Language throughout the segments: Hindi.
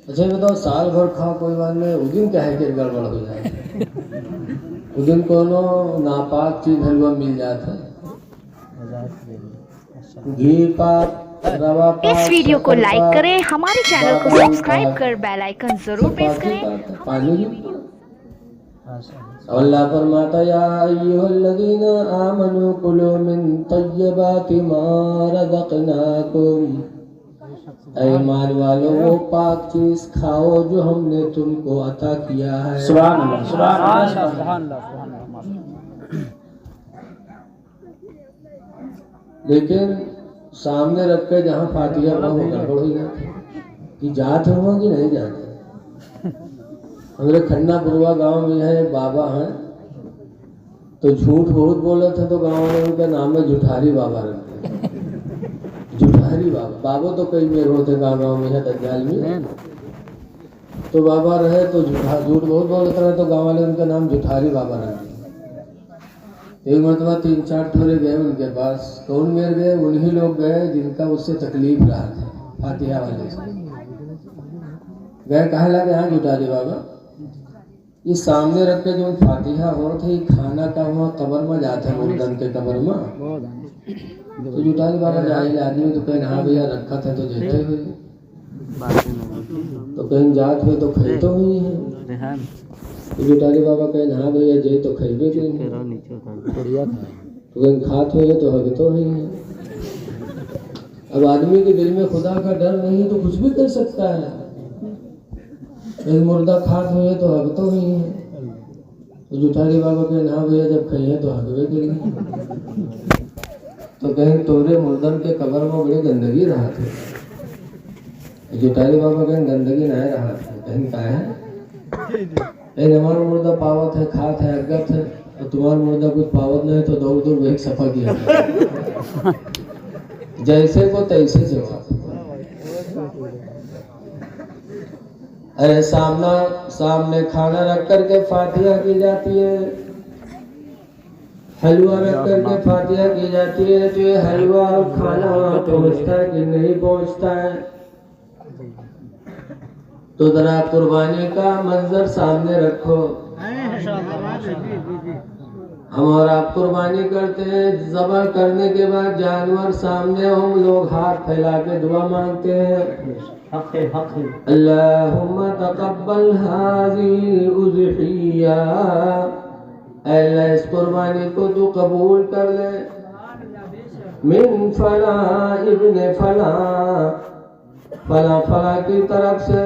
अच्छा ये बताओ, साल भर खाओ कोई बात नहीं, उस दिन क्या है कि गड़बड़ हो जाए? उस दिन कोनो नापाक चीज हलवा मिल जाता है, घी पाक, रवा इस पाक, वीडियो को शक्कर लाइक पाक, करें, हमारे चैनल को बादाम सब्सक्राइब कर पाक, बेल आइकन जरूर सब प्रेस पाक ही करें। पाक है, पानी भी पाक। अल्लाह फरमाता या अय्युहल्लज़ीना आमनू कुलू मिन तय्यबाति मा रज़क़नाकुम, ऐ ईमान वालों वो पाक चीज खाओ जो हमने तुमको अता किया है। सुभान अल्लाह, सुभान अल्लाह, सुभान अल्लाह, सुभान अल्लाह। लेकिन सामने रख के जहाँ फातिहा पढ़ो गड़बड़ हो जाती है कि जाते हो कि नहीं जाते। हमारे खन्ना बुरवा गांव में है बाबा हैं, तो झूठ बहुत बोले थे तो गांव में उनका नाम है जुठारी बाबा रखते हैं। जुठारी बाबा, बाबा तो कई मेरे होते गाँव में है दज्जाल में, तो बाबा रहे तो झूठ बहुत बोलते रहे तो गाँव वाले उनका नाम जुठारी बाबा रख दिए। एक मरतबा 3-4 ठोरे गए उनके पास, कौन मेर गए, उन्हीं लोग गए जिनका उससे तकलीफ रहा था फातिहा वाले से। गए कहा लगे हाँ जुठारी बाबा, ये सामने रख के जो फातिहा हो थे खाना का वहाँ कबर में जाते मुर्दन के कबर में, तो जुठारी बाबा जाहिल आदमी तो कहीं हाँ भैया रखा था तो जेते हुए, तो कहीं जात हुए तो खाई तो हुई है, तो जुठारी बाबा कहीं हाँ भैया जे तो खाइबे कहीं, तो कहीं खात हुए तो हग तो ही है। अब आदमी के दिल में खुदा का डर नहीं तो कुछ भी कर सकता है, कहीं मुर्दा खात हुए तो हग तो ही है, तो जुठारी बाबा कहीं हाँ भैया जब खाइए तो हगवे करेंगे, तो कहीं तोरे मुर्दन के कबर में बड़ी गंदगी रहा थे। जुठारी बाबा कहीं गंदगी नहीं रहा था, कहीं का है कहीं हमारा मुर्दा पावत है, खात है, अगत है, और तुम्हारा मुर्दा कुछ पावत नहीं तो दौड़ दौड़ वही सफा किया जैसे को तैसे जवाब। अरे सामने खाना रख करके फातिहा की जाती है, हलवा रख करके फातिहा की जाती है, तो ये हलवा और खाना वहाँ पहुँचता है कि नहीं पहुँचता है? तो जरा कुर्बानी का मंजर सामने रखो। हम और आप कुर्बानी करते हैं, ज़बह करने के बाद जानवर सामने हम लोग हाथ फैला के दुआ मांगते हैं, अल्लाहुम्मा तक़ब्बल हाज़िहिल उज़हिया, अल्लाह इस कुर्बानी को तू कबूल कर ले, मिन फला इब्न फला, फला फला की तरफ से,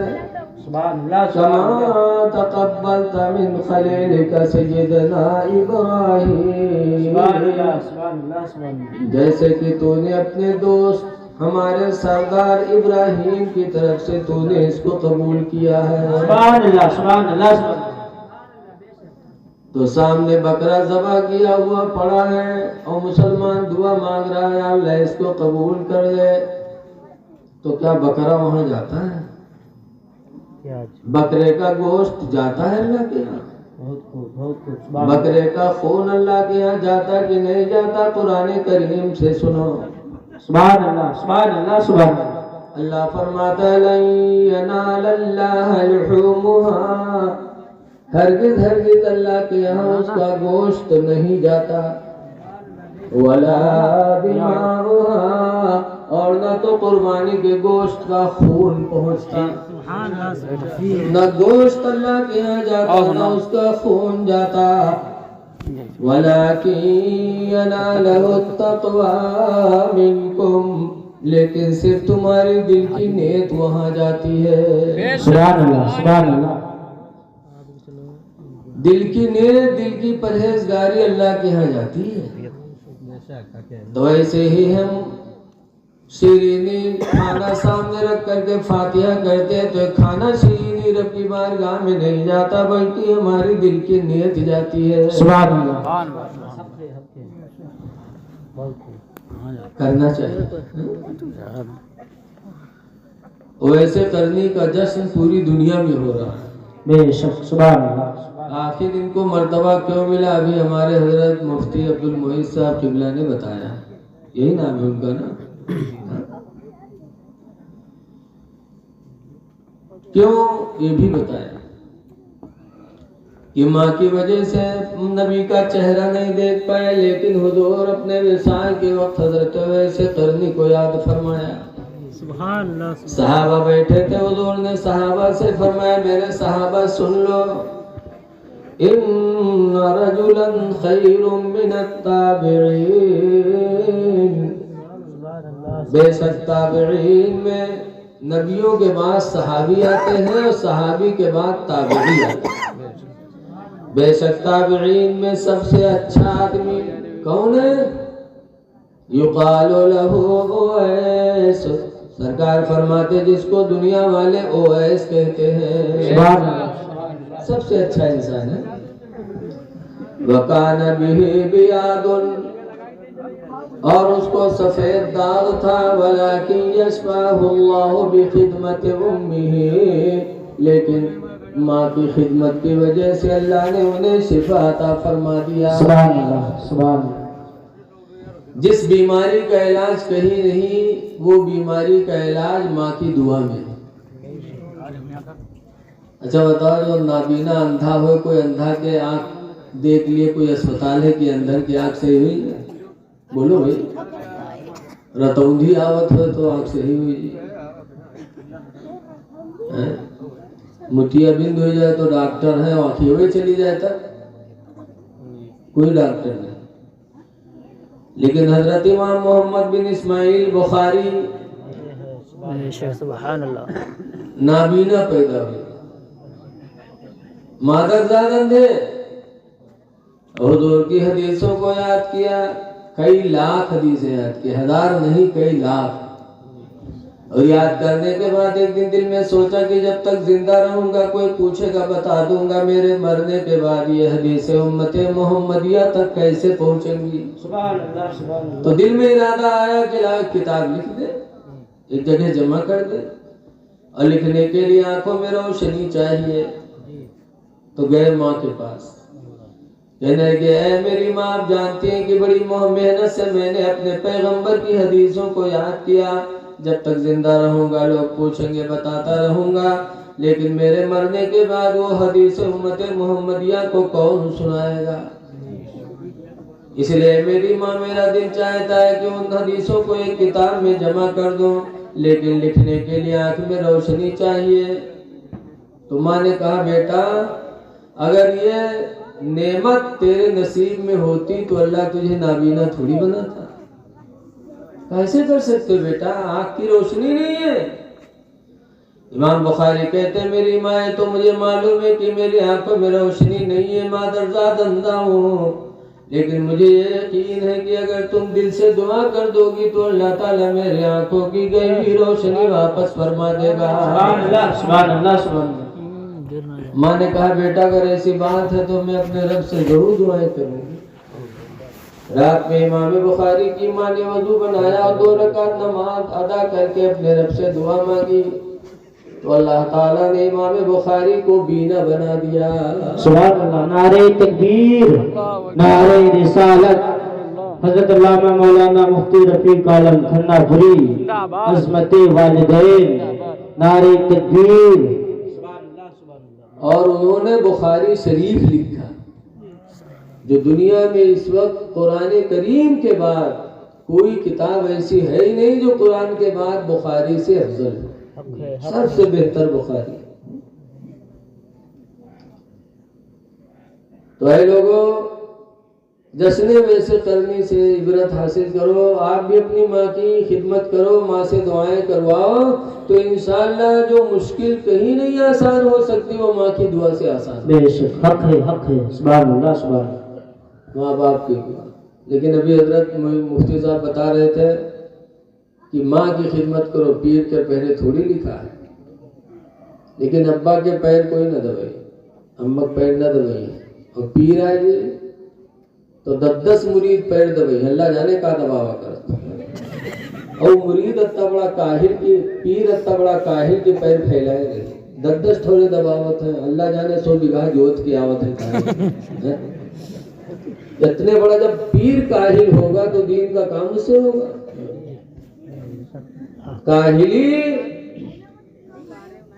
कमा तक़ब्बलता मिन खलीलिका सय्यदना इब्राहीम, जैसे कि तूने अपने दोस्त हमारे सरदार इब्राहिम की तरफ से तूने इसको कबूल किया है। सुभान अल्लाह, सुभान अल्लाह। तो सामने बकरा ज़बह किया हुआ पड़ा है और मुसलमान दुआ मांग रहा है अल्लाह इसको कबूल कर ले, तो क्या बकरा वहां जाता है? बकरे का गोश्त जाता है अल्लाह के यहाँ? बकरे का खून अल्लाह के यहाँ जाता कि नहीं जाता? कुरान करीम से सुनो। सुभान अल्लाह, सुभान अल्लाह, सुभान अल्लाह। अल्लाह फरमाता है लन यनालल्लाह लुहूमुहा, हरगिज़ अल्लाह के यहाँ उसका गोश्त नहीं जाता, वला दिमाउहा, और न तो कुर्बानी के गोश्त का खून पहुँचता, न गोश्त अल्लाह के यहाँ जाता न उसका खून जाता, वलाकिन यनालहु तक़वा मिनकुम, लेकिन सिर्फ तुम्हारे दिल की नीयत वहाँ जाती है। सुभान अल्लाह, सुभान अल्लाह। दिल की नीयत, दिल की परहेजगारी अल्लाह के यहाँ जाती है। तो ऐसे ही हम शीरीनी खाना सामने रख करके फातिहा करते हैं, तो खाना शीरीनी रब की बारगाह में नहीं जाता बल्कि हमारी दिल की नीयत जाती है। सुभान अल्लाह, करना चाहिए। वैसे करने का जश्न पूरी दुनिया में हो रहा है बेशक। सुभान अल्लाह। आखिर इनको मर्तबा क्यों मिला? अभी हमारे हजरत मुफ्ती अब्दुल मोहित साहब किबला ने बताया, यही नाम है उनका ना। क्यों, ये भी बताया कि माँ की वजह से नबी का चेहरा नहीं देख पाए, लेकिन हुजूर अपने विसाल के वक्त हजरत वैसे करनी को याद फरमाया। सुभान अल्लाह। सहाबा बैठे थे, हुजूर ने सहाबा से फरमाया, मेरे सहाबा सुन लो, इन्ना रजुलन खैरुम मिनत ताबिईन, बेशक ताबिईन में नबियों के बाद सहाबी आते हैं और सहाबी के बाद ताबिई आते हैं। बेशक ताबिईन में सबसे अच्छा आदमी कौन है? युकालो लहू ओवैस, सरकार फरमाते जिसको दुनिया वाले ओवैस कहते हैं, सबसे अच्छा इंसान है। वकान बिही बियादुन, और उसको सफेद दाग था, वलाकिन यशफाहुल्लाहु बिखिदमति उम्मिही, लेकिन माँ की खिदमत की वजह से अल्लाह ने उन्हें शिफा अता फरमा दिया। सुभान अल्लाह, सुभान। जिस बीमारी का इलाज कहीं नहीं, वो बीमारी का इलाज माँ की दुआ में। अच्छा बताओ, जो नाबीना अंधा हो, कोई अंधा के आँख देख लिए, कोई अस्पताल है कि अंदर की आँख सही हुई? बोलो भाई, रतौंधी आवत हो तो आँख सही हुई जी, मुठिया बिंद हो जाए तो डॉक्टर है, आँखें हुई चली जाए तब कोई डॉक्टर नहीं। लेकिन हजरत इमाम मोहम्मद बिन इस्माइल बुखारी सुभान अल्लाह नाबीना पैदा हुए, मादरदार अंधे, हुजूर की हदीसों को याद किया, कई लाख हदीसें याद की, हजार नहीं कई लाख। और याद करने के बाद एक दिन दिल में सोचा कि जब तक जिंदा रहूंगा कोई पूछेगा बता दूंगा, मेरे मरने के बाद ये हदीसें उम्मते मोहम्मदिया तक कैसे पहुंचेंगी। सुभान अल्लाह, सुभान अल्लाह। तो दिल में इरादा आया कि ला किताब लिख दे, एक जगह जमा कर दे, और लिखने के लिए आंखों में रोशनी चाहिए। तो गए माँ के पास, कहने लगे, ऐ मेरी माँ, आप जानती हैं कि बड़ी मेहनत से मैंने अपने पैगंबर की हदीसों को याद किया, जब तक जिंदा रहूंगा लोग पूछेंगे बताता रहूंगा, लेकिन मेरे मरने के बाद वो हदीस उम्मत मोहम्मदिया को कौन सुनाएगा। इसलिए मेरी माँ, मेरा दिल चाहता है कि उन हदीसों को एक किताब में जमा कर दूं, लेकिन लिखने के लिए आंख में रोशनी चाहिए। तो माँ ने कहा, बेटा अगर ये नेमत तेरे नसीब में होती तो अल्लाह तुझे नाबीना थोड़ी बनाता, कैसे कर सकते बेटा, आँख की रोशनी नहीं है। इमाम बुखारी कहते, मेरी माँ, तो मुझे मालूम है कि मेरी आंखों में रोशनी नहीं है, मादरजाद अंधा हूँ, लेकिन मुझे ये यकीन है कि अगर तुम दिल से दुआ कर दोगी तो अल्लाह ताला मेरी आंखों की गई हुई रोशनी वापस फरमा देगा। सुभान अल्लाह, सुभान अल्लाह, सुभान अल्लाह। माँ ने कहा, बेटा अगर ऐसी बात है तो मैं अपने रब से जरूर दुआएं करूंगी। रात में इमाम बुखारी की माँ ने वजू बनाया और 2 रकात नमाज अदा करके अपने रब से दुआ मांगी, तो अल्लाह ताला ने इमाम बुखारी को बीना बना दिया। सुभान अल्लाह, नारे तकबीर, नारे रिसालत, हजरत अल्लामा मौलाना मुफ्ती रफीक आलम खन्नापुरी, अज़मते वालिदैन, नारे तकबीर। और उन्होंने बुखारी शरीफ लिखा, जो दुनिया में इस वक्त कुरान करीम के बाद कोई किताब ऐसी है ही नहीं जो कुरान के बाद बुखारी से अफजल है, सबसे बेहतर बुखारी। तो ऐ लोगों, जश्न वैसे करनी से इबरत हासिल करो, आप भी अपनी माँ की खिदमत करो, माँ से दुआएं करवाओ, तो इंशाअल्लाह जो मुश्किल कहीं नहीं आसान हो सकती वो माँ की दुआ से आसान। बेशक हक है, हक है। सुभान अल्लाह, सुभान। माँ बाप की दुआ। लेकिन अभी हजरत मुफ्ती साहब बता रहे थे कि माँ की खिदमत करो, पीर के पैर थोड़ी लिखा है, लेकिन अब्बा के पैर कोई न दबाई, अम्मा पैर न दबाई, और पीर आए तो 10 मुरीद पैर दबाई, अल्लाह जाने का दबावा करता। और मुरीद अत्ता बड़ा काहिर की, पीर अत्ता बड़ा काहिर के पैर फैलाए गए, 10 थोड़े दबावत है, अल्लाह जाने 100 बीघा जोत की आवत है। इतने बड़ा जब पीर काहिल होगा तो दीन का काम उससे होगा। काहिली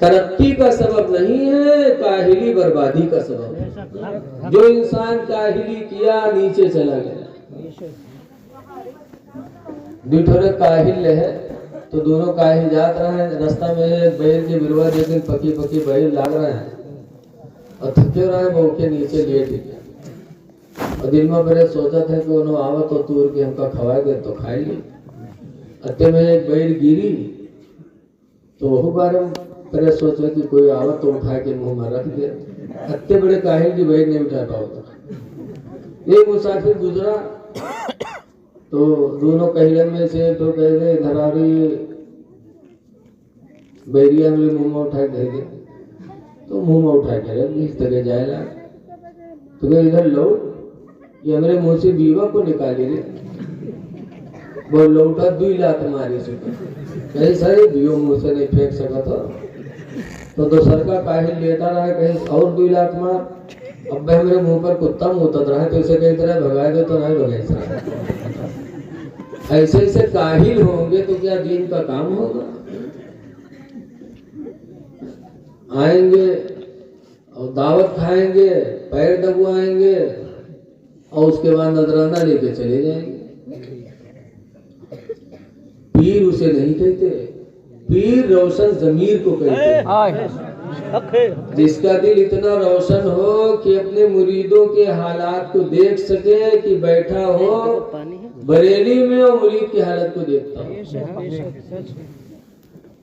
तरक्की का सबब नहीं है, काहिली बर्बादी का सबब है। जो इंसान काहिली किया नीचे चला गया। दूठोरे काहिल है तो दोनों काहिल जात रहे हैं, रास्ता में एक बैल की बिरवा लेकिन पकी पकी बैल लाग रहे हैं और थके रहे बहु के नीचे लेट गया। और दिल में मेरे सोचा था कि उन्होंने आवत तो तूर के हमका खवाए दे तो खाई ली। अत्ते में एक बैल गिरी तो वो बार पहले सोचा कि कोई आवत तो उठा के मुंह में रख दे। अत्ते बड़े काहिल की बैल नहीं उठा पाओ। एक मुसाफिर गुजरा तो दोनों कहिलन में से तो कह रहे धरारी बैरिया में मुंह में उठा के दे, तो मुंह में उठा के रख इस तरह जाएगा तो कह इधर लौट, ये मेरे मुंह से बीवा को निकाली रे। वो लौटा 2 लात मारी से कहीं सारे बीओ मुंह से नहीं फेंक सका था तो दोसर का काहिल लेता रहा कहीं और 2 लात मार। अब मेरे मुंह पर कुत्ता मुतत रहा है तो इसे कहीं तरह भगाए दे तो नहीं भगाए। ऐसे ऐसे काहिल होंगे तो क्या दीन का काम होगा। आएंगे और दावत खाएंगे, पैर दबवाएंगे और उसके बाद नजराना लेके चले जाएंगे। पीर उसे नहीं कहते, पीर रोशन जमीर को कहते हैं। जिसका दिल इतना रोशन हो कि अपने मुरीदों के हालात को देख सके कि बैठा हो बरेली में और मुरीद की हालत को देखता हो।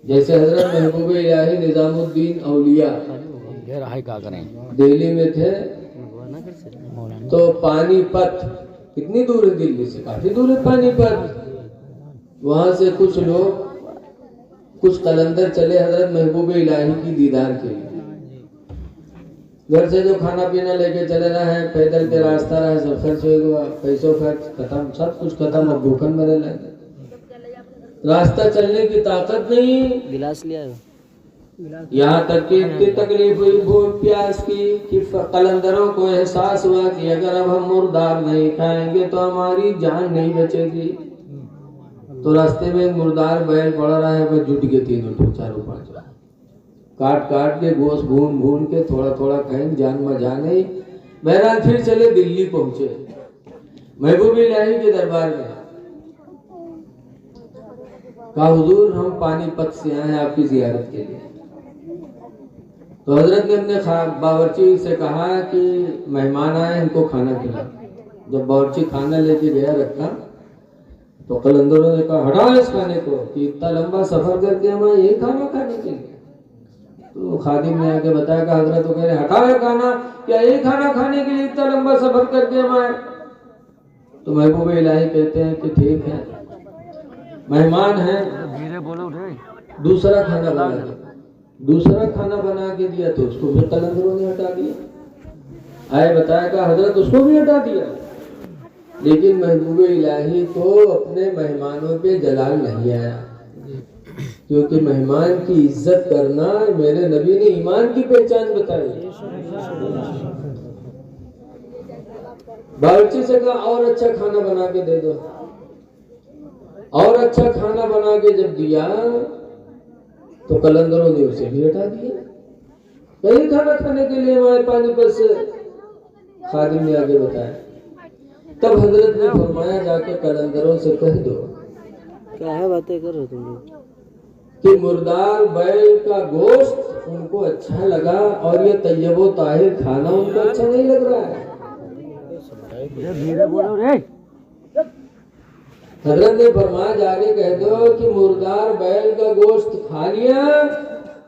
जैसे हजरत महबूब इलाही निजामुद्दीन औलिया दिल्ली में थे तो पानीपत कितनी दूर है दिल्ली से, काफी दूर है पानीपत। वहां से कुछ लोग कुछ कलंदर चले हजरत महबूब इलाही की दीदार के लिए। घर से जो खाना पीना लेके चले रहे हैं, पैदल के रास्ता रहे, सब खर्च हुआ, पैसों खर्च खत्म, सब कुछ खत्म। अब भूखन मरे लगे, रास्ता चलने की ताकत नहीं। गिलास लिया यहाँ तक कि इतनी तकलीफ हुई भूख प्यास की कि कलंदरों को एहसास हुआ कि अगर अब हम मुर्दार नहीं खाएंगे तो हमारी जान नहीं बचेगी। तो रास्ते में एक मुर्दार बैल पड़ा रहा है, वह जुट के 3 चारों 5 काट काट के गोश्त भून भून के थोड़ा थोड़ा खाएं, जान में जाने। बहरहाल फिर चले दिल्ली पहुंचे महबूब इलाही के दरबार में। कहा हुजूर हम पानीपत से आए हैं आपकी जियारत के लिए। तो हजरत ने अपने बावर्ची से कहा कि मेहमान आए, इनको खाना खिला। जब बावर्ची खाना लेके गया रखा तो कलंदरों ने कहा हटा इस खाने को कि इतना लंबा सफर करके हम यही खाना खाने के लिए। तो खादिम ने आके बताया कि हजरत तो कह रहे हटाया खाना, क्या यही खाना खाने के लिए इतना लंबा सफर करके हम आए। तो महबूब इलाही कहते हैं कि ठीक है, मेहमान है, दूसरा खाना बना दिया। दूसरा खाना बना के दिया तो उसको भी कलंदरों ने हटा दिया। आए बताया कि हजरत उसको भी हटा दिया। लेकिन महबूब इलाही को अपने मेहमानों पे जलाल नहीं आया, क्योंकि मेहमान की इज्जत करना मेरे नबी ने ईमान की पहचान बताई। बावर्ची से कहा और अच्छा खाना बना के दे दो। और अच्छा खाना बना के जब दिया तो कलंदरों ने उसे भी हटा दिया। कहीं खाना खाने के लिए हमारे पानीपत से खादिम ने आगे बताया। तब हजरत ने फरमाया जाके कलंदरों से कह दो क्या है बातें कर रहे तुम लोग कि मुर्दार बैल का गोश्त उनको अच्छा लगा और ये तैयबो ताहिर खाना उनको अच्छा नहीं लग रहा है। धीरे बोलो रे। हजरत ने फरमाया जाके कह दो कि मुर्दार बैल का गोश्त खा लिया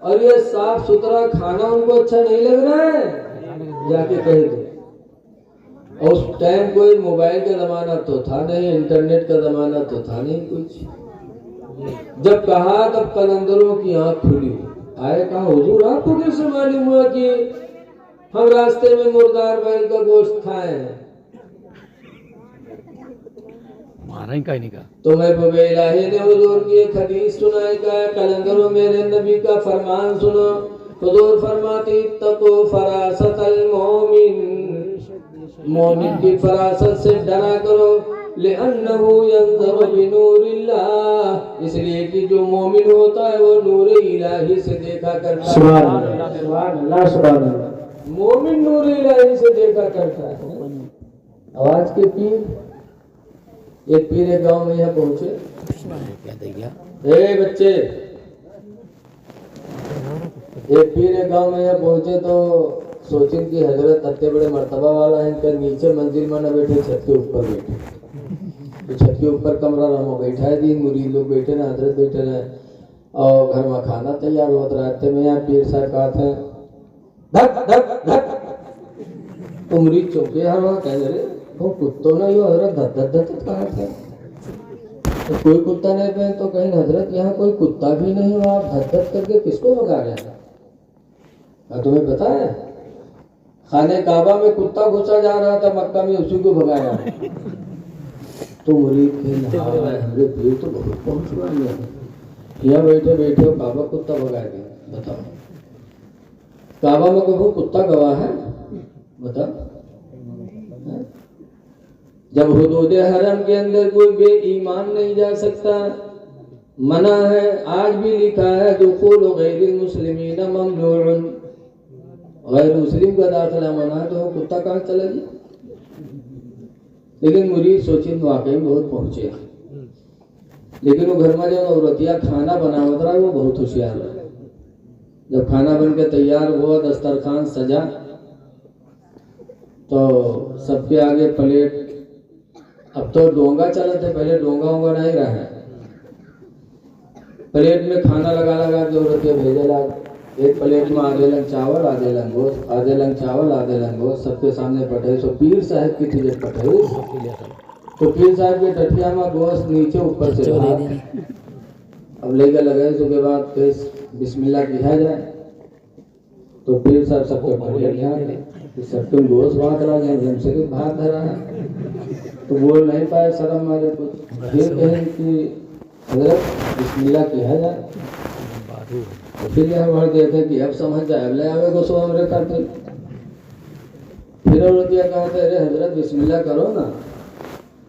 और ये साफ सुथरा खाना उनको अच्छा नहीं लग रहा है, जाके कह दो। और उस टाइम कोई मोबाइल का जमाना तो था नहीं, इंटरनेट का जमाना तो था नहीं कुछ। जब कहा तब कलंदरों की आंख खुली। आए कहा हुजूर आपको कैसे मालूम हुआ कि हम रास्ते में मुर्दार बैल का गोश्त खाए हैं? तो महबूब इलाही ने हुजूर की एक हदीस सुनाई का कलंदरों मेरे नबी का फरमान सुनो। हुजूर फरमाते तको फरासतल मोमिन, मोमिन की फरासत से डरा करो। लिअन्नहु यंज़रु बिनूरिल्लाह, इसलिए कि जो मोमिन होता है वो नूर इलाही से देखा करता है। सुभान अल्लाह, सुभान अल्लाह, सुभान अल्लाह। मोमिन नूर इलाही से देखा करता है। और आज के पीर, एक पीर एक गांव में यहाँ पहुंचे। ए बच्चे, एक पीर एक गांव में यहाँ पहुंचे तो सोचिन की हजरत इतने बड़े मर्तबा वाला है, इनका नीचे मंजिल में न बैठे, छत के ऊपर बैठे। तो छत के ऊपर कमरा रहा बैठा है, दिन मुरीद लोग बैठे ना, हजरत बैठे रहे और घर में खाना तैयार होता रहते में यहाँ पीर साहब कहते हैं धक धक धक, तो मुरीद चौके यार वहाँ कह रहे वो कुत्तों ने यो हजरत धक धक धक कहा था। तो कोई कुत्ता नहीं पे तो कहीं हजरत यहाँ कोई कुत्ता भी नहीं हो, आप धक धक करके किसको भगा रहे हैं? तुम्हें पता है खाने काबा में कुत्ता घुसा जा रहा था, मक्का में उसी को भगाया। तो मुरीद के हमारे पीर तो बहुत पहुंच गए, यहाँ बैठे बैठे काबा कुत्ता भगा दिया। बताओ काबा में कभी कुत्ता गवाह है? बताओ। जब हुदूदे हरम के अंदर कोई बेईमान नहीं जा सकता, मना है। आज भी लिखा है दुखूल गैरिल मुस्लिमीन ममनूउन, गैर मुस्लिम का दाखिला मना है, तो वो कुत्ता कहाँ चला गया? लेकिन मुरीद सोचिन वाकई बहुत पहुंचे, लेकिन वो घर में जो औरतिया खाना बनावत रहा वो बहुत होशियार है। जब खाना बन के तैयार हुआ, दस्तरखान सजा, तो सबके आगे प्लेट, अब तो डोंगा चला थे, पहले डोंगा वोंगा नहीं रहा है, प्लेट में खाना लगा लगा के औरतिया भेजे लगा। एक प्लेट में आधे लंग चावल, आधे लंग गोश्त, आधे लंग चावल, आधे लंग गोश्त, सबके सामने पठे। तो पीर साहब की चीजें पठे, तो पीर साहब के टठिया में गोश्त नीचे ऊपर से अब लेकर लगे। उसके बाद फिर बिस्मिल्लाह किया जाए, तो पीर साहब सबके पठे सबके गोश्त भात रहा है, हमसे भी भात धरा है, तो बोल नहीं पाए शर्म मारे कुछ। फिर कहें कि हजरत बिस्मिल्लाह किया जाए, तो फिर यह बढ़ देते कि अब समझ जाए, अब ले आवे को सो हमरे करते। फिर औरतिया कहते अरे हजरत बिस्मिल्लाह करो ना,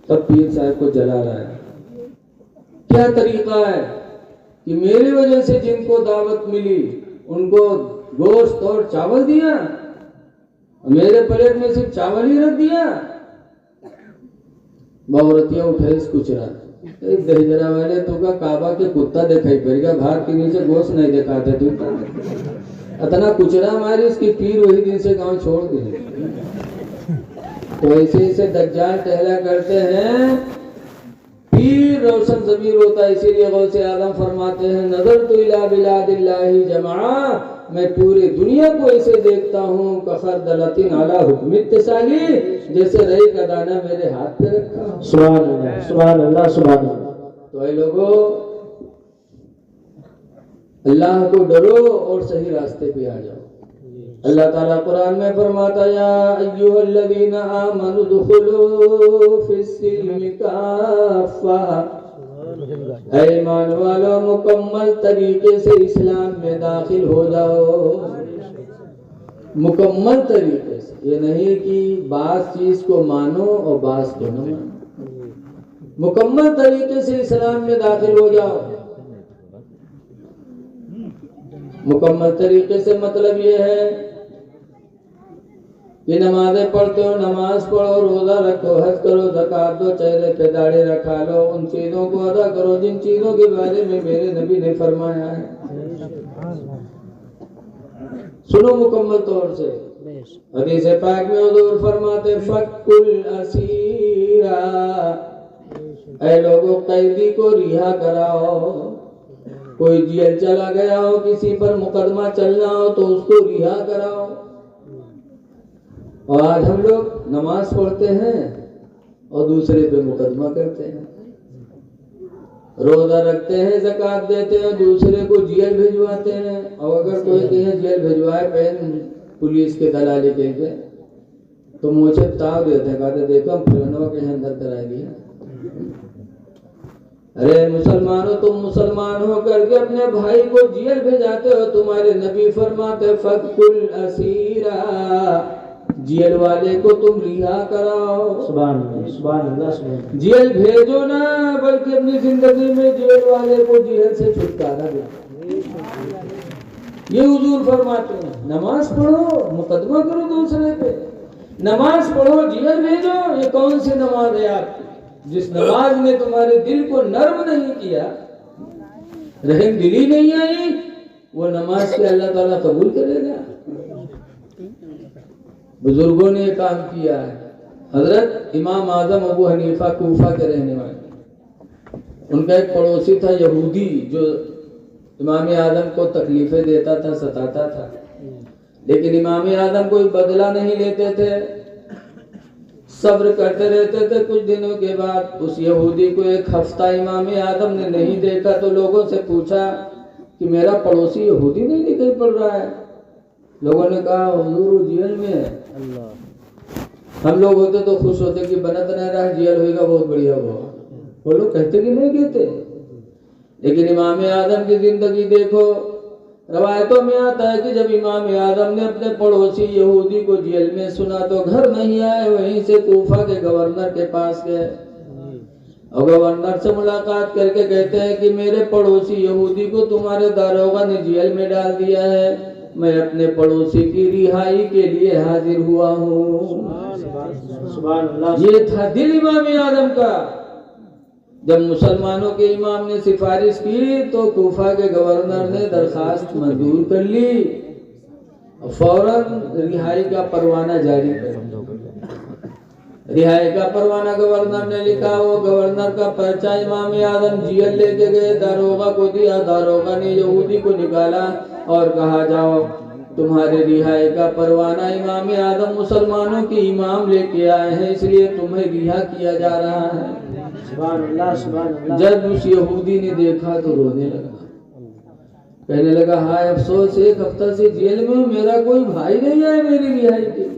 तब पीर साहब को जला रहा है। क्या तरीका है कि मेरी वजह से जिनको दावत मिली उनको गोश्त और चावल दिया, मेरे प्लेट में सिर्फ चावल ही रख दिया। औरतिया उठे कुछ रहा दहजरा वाले तो का काबा के कुत्ता दिखाई पड़ गया, भात के नीचे गोश्त नहीं दिखाते तू इतना कुचरा मारे, इसकी पीर वही दिन से गांव छोड़ दिए। तो ऐसे ऐसे दज्जाल टहला करते हैं, पीर रोशन ज़मीर होता है। इसीलिए गौसे आलम फरमाते हैं नजर तो इला बिलादिल्लाहि जमा, मैं पूरी दुनिया को ऐसे देखता हूँ कखर दलतिन अला हुक्म इत्तिसाली, जैसे रई का दाना मेरे हाथ पे रखा। सुभान अल्लाह, सुभान अल्लाह, सुभान अल्लाह। तो ऐ लोगों, अल्लाह को डरो और सही रास्ते पे आ जाओ। अल्लाह ताला कुरान में फरमाता या अय्युहल्लज़ीना आमनु दुखुलू फिस्सिल्मि काफ़ा, ऐ ईमान वालों मुकम्मल तरीके से इस्लाम में दाखिल हो जाओ। मुकम्मल तरीके से, ये नहीं कि बास चीज को मानो और बास को न मानो, मुकम्मल तरीके से इस्लाम में दाखिल हो जाओ। मुकम्मल तरीके से मतलब ये है कि नमाजें पढ़ते हो, नमाज पढ़ो, रोजा रखो, हज करो, ज़कात दो, चेहरे पे दाढ़ी रखा लो, उन चीजों को अदा करो जिन चीजों के बारे में मेरे नबी ने फरमाया है। सुनो मुकम्मल तौर से, हदीस पाक में हुजूर फरमाते फक्कुल असीरा, ऐ लोगों कैदी को रिहा कराओ। कोई जेल चला गया हो, किसी पर मुकदमा चलना हो तो उसको रिहा कराओ। और आज हम लोग नमाज पढ़ते हैं और दूसरे पे मुकदमा करते हैं, रोजा रखते हैं, ज़कात देते हैं, दूसरे को जेल भिजवाते हैं। और अगर कोई कहीं जेल भिजवाए पेन पुलिस के दलाली के तो मुझे ताव देते हैं, कहते देखो हम फलनवा के अंदर करा दिया। अरे मुसलमानों, तुम मुसलमान हो करके अपने भाई को जेल भेजाते हो। तुम्हारे नबी फरमाते फकुल असीरा, जेल वाले को तुम रिहा कराओ, सुभान अल्लाह, सुभान अल्लाह, सुभान अल्लाह। जेल भेजो ना, बल्कि अपनी जिंदगी में जेल वाले को जेल से छुटकारा दो। ये हुजूर फरमाते हैं। नमाज पढ़ो, मुकदमा करो दूसरे पे, नमाज पढ़ो, जेल भेजो। ये कौन सी नमाज है आपकी, जिस नमाज ने तुम्हारे दिल को नर्म नहीं किया, रहम दिली नहीं आई, वो नमाज के अल्लाह ताला कबूल करेगा। बुजुर्गों ने काम किया है। हजरत इमाम आजम अबू हनीफा कूफा के रहने वाले, उनका एक पड़ोसी था यहूदी, जो इमाम आजम को तकलीफें देता था, सताता था, लेकिन इमाम आजम कोई बदला नहीं लेते थे, सब्र करते रहते थे। कुछ दिनों के बाद उस यहूदी को एक हफ्ता इमाम आजम ने नहीं देखा, तो लोगों से पूछा कि मेरा पड़ोसी यहूदी नहीं दिखाई पड़ रहा है। लोगों ने कहा हुजूर जेल में है। हम लोग होते तो खुश होते कि बनत नहीं रहा, जेल होगा, बहुत बढ़िया हुआ। वो लोग कहते कि नहीं कहते, लेकिन इमाम आजम की जिंदगी देखो। रवायतों में आता है कि जब इमाम आजम ने अपने पड़ोसी यहूदी को जेल में सुना तो घर नहीं आए, वहीं से कूफा के गवर्नर के पास गए और गवर्नर से मुलाकात करके कहते हैं कि मेरे पड़ोसी यहूदी को तुम्हारे दारोगा ने जेल में डाल दिया है, मैं अपने पड़ोसी की रिहाई के लिए हाजिर हुआ हूँ। ये था दिल इमाम आजम का। जब मुसलमानों के इमाम ने सिफारिश की तो कूफा के गवर्नर ने दरखास्त मंजूर कर ली और फौरन रिहाई का परवाना जारी कर दिया। रिहाई का परवाना गवर्नर ने लिखा, वो गवर्नर का पर्चा इमाम आजम जेल लेके गए, दारोगा को दिया। दारोगा ने यहूदी को निकाला और कहा जाओ तुम्हारे रिहाई का परवाना इमाम आजम मुसलमानों के इमाम लेके आए हैं, इसलिए तुम्हें रिहा किया जा रहा है। सुभान अल्लाह, सुभान अल्लाह। जब उस यहूदी ने देखा तो रोने लगा, कहने लगा हाय अफसोस, एक हफ्ता से जेल में मेरा कोई भाई नहीं आया मेरी रिहाई के लिए,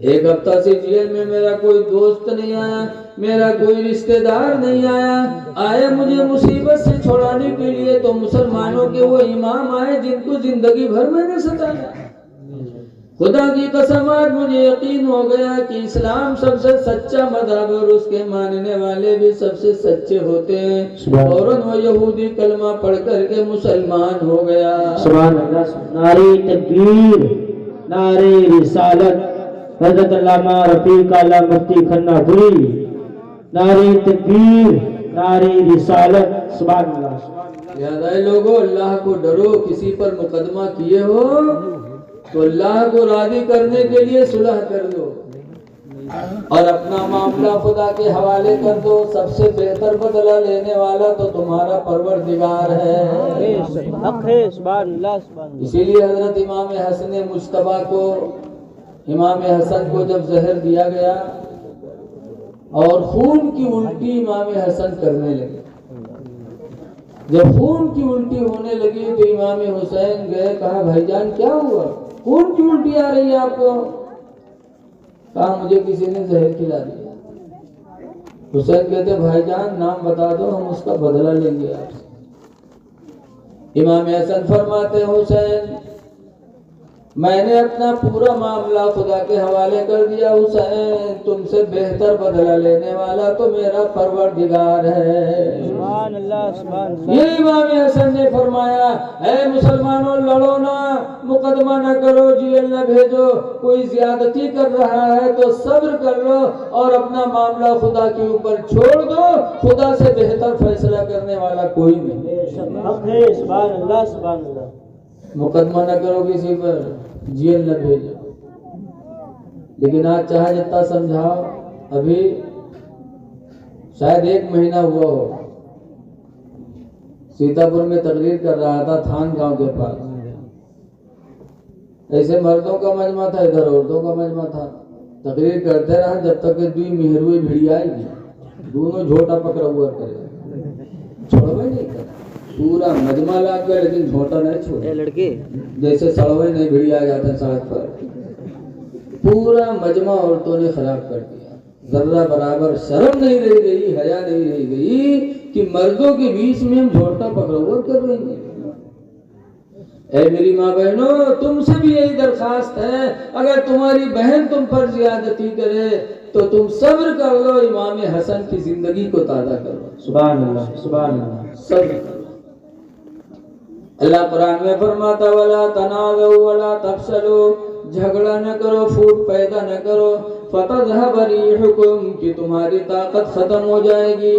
एक हफ्ता से जेल में मेरा कोई दोस्त नहीं आया, मेरा कोई रिश्तेदार नहीं आया, आए मुझे मुसीबत से छुड़ाने के लिए तो मुसलमानों के वो इमाम आए जिनको जिंदगी भर मैंने सताया। खुदा की कसम आज मुझे यकीन हो गया कि इस्लाम सबसे सच्चा मज़हब और उसके मानने वाले भी सबसे सच्चे होते हैं। फौरन वो यहूदी कलमा पढ़ करके मुसलमान हो गया। सुभान अल्लाह। नारे तकबीर, नारे रिसालत, हज़रत अल्लामा रफीक आला मुफ्ती खन्नापुरी, नारे तकबीर, नारे रिसालत। सुभान अल्लाह। याद आए लोगों, अल्लाह को डरो। किसी पर मुकदमा किए हो तो अल्लाह को राजी करने के लिए सुलह कर दो और अपना मामला खुदा के हवाले कर दो। सबसे बेहतर बदला लेने वाला तो तुम्हारा परवरदिगार है। इसीलिए हजरत इमाम हसन मुश्तबा को, इमाम हसन को जब जहर दिया गया और खून की उल्टी इमाम हसन करने लगे, जब खून की उल्टी होने लगी तो इमाम हुसैन गए, कहा भाईजान क्या हुआ, खून की उल्टी आ रही है आपको? कहा मुझे किसी ने जहर खिला दिया। हुसैन कहते भाईजान नाम बता दो, हम उसका बदला लेंगे आपसे। इमाम हसन फरमाते हुसैन मैंने अपना पूरा मामला खुदा के हवाले कर दिया। हुसैन तुमसे बेहतर बदला लेने वाला तो मेरा परवरदिगार है। सुभान अल्लाह, सुभान अल्लाह। ये इमाम हसन ने फरमाया, ऐ मुसलमानों लड़ो ना, मुकदमा न करो, जेल न भेजो, कोई ज्यादती कर रहा है तो सब्र कर लो और अपना मामला खुदा के ऊपर छोड़ दो। खुदा से बेहतर फैसला करने वाला कोई नहीं। सुभान अल्लाह, सुभान अल्लाह। मुकदमा न करो किसी पर, जेल न भेजो। लेकिन आज चाहे जितना समझाओ, अभी शायद 1 महीना हुआ हो, सीतापुर में तकरीर कर रहा था थान गांव के पास। ऐसे मर्दों का मजमा था, इधर औरतों का मजमा था। तकरीर करते रहा जब तक कि 2 मेहरुए भिड़िया ही दोनों झोटा पकड़ा हुआ करे, छोड़वे नहीं कर, पूरा मजमा लाग गया लेकिन झोटा नहीं छोड़ा। लड़के जैसे सड़वे नहीं भिड़िया जाते सड़क पर, पूरा मजमा औरतों ने खराब कर दिया। जर्रा बराबर शर्म नहीं रह गई, हया नहीं रह गई कि मर्दों के बीच में हम झोटा पकड़ा हुआ कर रहे हैं। ऐ मेरी माँ बहनों, तुमसे भी यही दरखास्त है, अगर तुम्हारी बहन तुम पर ज्यादती करे तो तुम सब्र कर लो, इमाम हसन की जिंदगी को ताज़ा करो। सुभान अल्लाह, सुभान अल्लाह। सब्र करो। अल्लाह कुरान में फरमाता वला तनाज़उ वला तफशलू, झगड़ा न करो, फूट पैदा न करो, फतज़हब रिहुकुम, कि तुम्हारी ताकत खत्म हो जाएगी,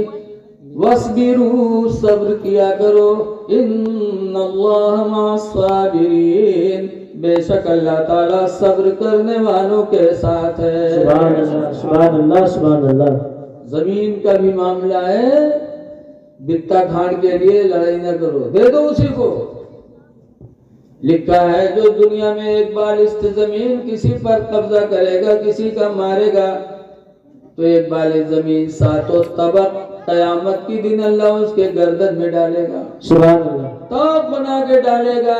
वस्बिरू, सब्र किया करो, इन्नल्लाह मअस-साबिरीन, बेशक अल्लाह ताला सब्र करने वालों के साथ है। सुभान अल्लाह, सुभान अल्लाह, सुभान अल्लाह। जमीन का भी मामला है, बित्ता खान के लिए लड़ाई न करो, दे दो उसी को। लिखा है जो दुनिया में एक बार इस जमीन किसी पर कब्जा करेगा, किसी का मारेगा, तो एक बार जमीन सातों तबक कयामत की दिन अल्लाह उसके गर्दन में डालेगा, सुभान अल्लाह, तब बना के डालेगा,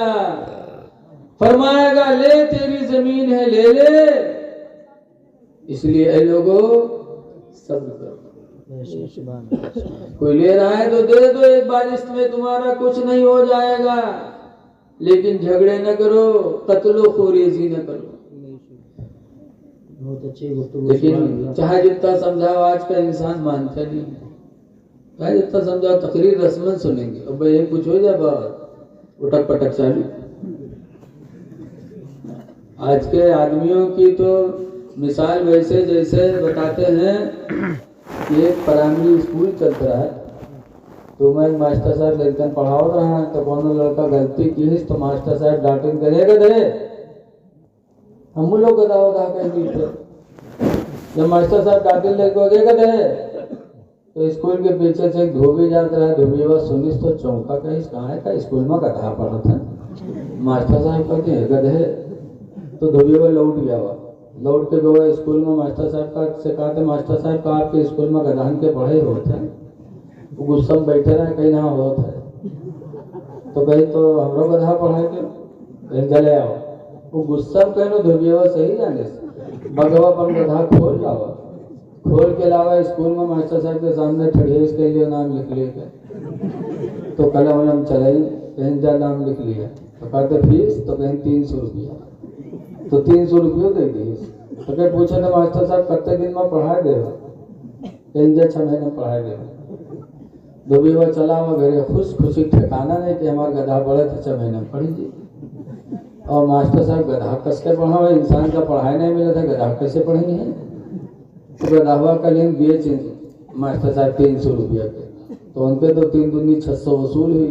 फरमाएगा ले तेरी जमीन है, ले ले। इसलिए ऐ लोगों सब्र करो। कोई ले रहा है तो दे दो, एक बार इसमें तुम्हारा कुछ नहीं हो जाएगा, लेकिन झगड़े न करो, कत्लो खोरेजी न करो। बहुत अच्छी गुफ्तगू। लेकिन चाहे जितना समझाओ आज का इंसान मानता नहीं है, चाहे जितना समझाओ तकरीर रस्मन सुनेंगे, अब भाई कुछ हो जाए बात उटक पटक चालू। आज के आदमियों की तो मिसाल वैसे जैसे बताते हैं कि एक प्राइमरी स्कूल चल रहा है, तो मैं मास्टर साहब लड़कन पढ़ाओ रहा है, तो कौन लड़का गलती की है तो मास्टर साहब डांटेंगे, करेगा दे हम लोग गदा वदा कहेंगे। जब मास्टर साहब डांटे लगेगा दे, तो स्कूल के पीछे से एक धोबी जाता रहा, धोबी वो सुनिस तो चौंका, कहीं कहाँ का स्कूल में गधा पढ़ा था, मास्टर साहब कहते हैं गधे, तो धोबी वो लौट गया, लौट के गया स्कूल में, मास्टर साहब का से कहा था मास्टर साहब का आपके स्कूल में गधान के पढ़े होते हैं, वो गुस्सा में बैठे रहे, कहीं ना होता है, तो कहीं तो हम लोग गधा पढ़ाए के कहीं चले आओ, वो गुस्सा में कहना धोबिया सही जाने से भगवा पर गधा खोल लावा, खोल के लावा स्कूल में मास्टर साहब के सामने ठड़िए, इसके लिए नाम लिख लिया, तो कलम वलम चलाई, कहीं जा नाम लिख लिया, तो कहते फीस, तो कहीं 300 रुपया, तो 300 रुपये दे दिए, तो क्या पूछा था मास्टर साहब कितने दिन में पढ़ाए देगा, कहीं जा 6 महीने पढ़ाए देगा। धोबी हुआ चला हुआ घरे, खुश खुशी ठिकाना नहीं कि हमारा गधा पढ़े तो 6 महीने में पढ़ी जी, और मास्टर साहब गधा कस के पढ़ा हुआ, इंसान का पढ़ाई नहीं मिला था, गधा कैसे पढ़ी है, तो गधा हुआ का लिंग बेच मास्टर साहब 300 रुपया के, तो उनके तो 3 दूनी 600 वसूल हुई,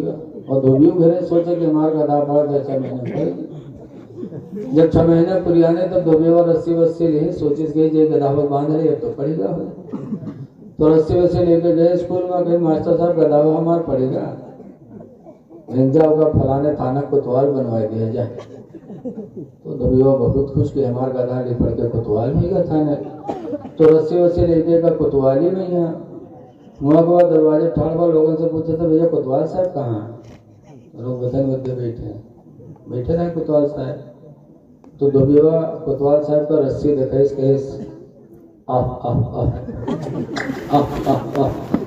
और धोबी घरे सोचे कि हमारा गधा पढ़ा था 6 महीने पढ़ेगी। जब 6 महीने पुरियाने तब धोबी हुआ रस्सी वस्सी ले सोचिस गई जो गधा हुआ बांध रही है तो पढ़ेगा, तो रस्सी वस्सी लेके गए स्कूल में, कहीं मास्टर साहब गधा हुआ हमारा पढ़ेगा, भेजा होगा फलाने थाना कोतवाल बनवा दिया जाए, तो धोबिया बहुत खुश कि हमारा गधा ले पढ़ के कोतवाल भी का थाने, तो रस्सी वस्सी लेके का कोतवाली में यहाँ वहाँ के बाद दरवाजे ठाड़ लोगों से पूछा था भैया कोतवाल साहब कहाँ हैं, लोग वतन मध्य बैठे रहे कोतवाल साहब, तो धोबिया कोतवाल साहब का रस्सी देखा कहे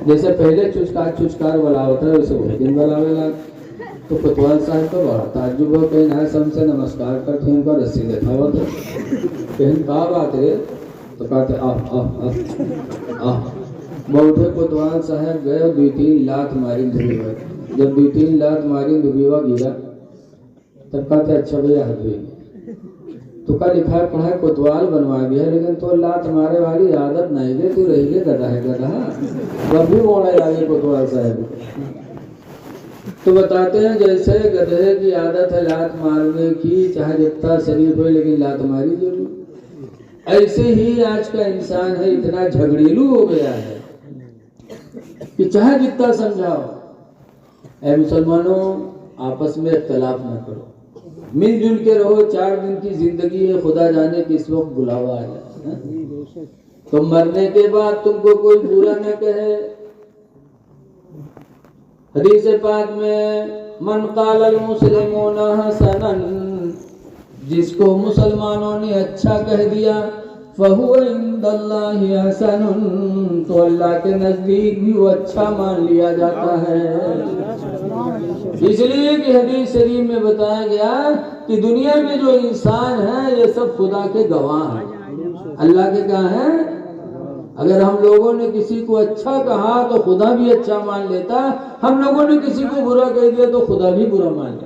जैसे पहले चुचकार वाला होता है वैसे वही दिन वाला वाला, तो कोतवाल साहब का बड़ा ताज्जुब हो, कहीं ना हमसे नमस्कार करते उनका रस्सी देखा हुआ था, कहीं कहा बात है, तो कहते बहुते कोतवाल साहब गए और 2-3 लात मारी धुबीवा, जब 2-3 लात मारी धुबीवा गिरा, तब कहते अच्छा भैया हाथ धोइए, तो का लिखा पढ़ा कोतवाल बनवा दिया, लेकिन तो लात मारे वाली आदत नहीं गई, तू रही गए गधा है गधा, वह भी मोड़े आगे कोतवाल साहब। तो बताते हैं जैसे गधे की आदत है लात मारने की, चाहे जितना शरीर हो लेकिन लात मारी जरूर, ऐसे ही आज का इंसान है, इतना झगड़ीलू हो गया है कि चाहे जितना समझाओ, ऐ मुसलमानों आपस में इख्तलाफ न करो, मिलजुल के रहो, 4 दिन की जिंदगी है, खुदा जाने किस वक्त बुलावा आ जाए, तो मरने के बाद तुमको कोई बुरा न कहे। हदीस पाक में मन क़ाल मुस्लिमून हसनन, जिसको मुसलमानों ने अच्छा कह दिया, फहुव इंदल्लाहि हसनुन, तो अल्लाह के नजदीक भी वो अच्छा मान लिया जाता है। इसलिए कि हदीस शरीफ में बताया गया कि दुनिया में जो इंसान है ये सब खुदा के गवाह हैं, अल्लाह के क्या हैं। अगर हम लोगों ने किसी को अच्छा कहा तो खुदा भी अच्छा मान लेता, हम लोगों ने किसी को बुरा कह दिया तो खुदा भी बुरा मान लेता।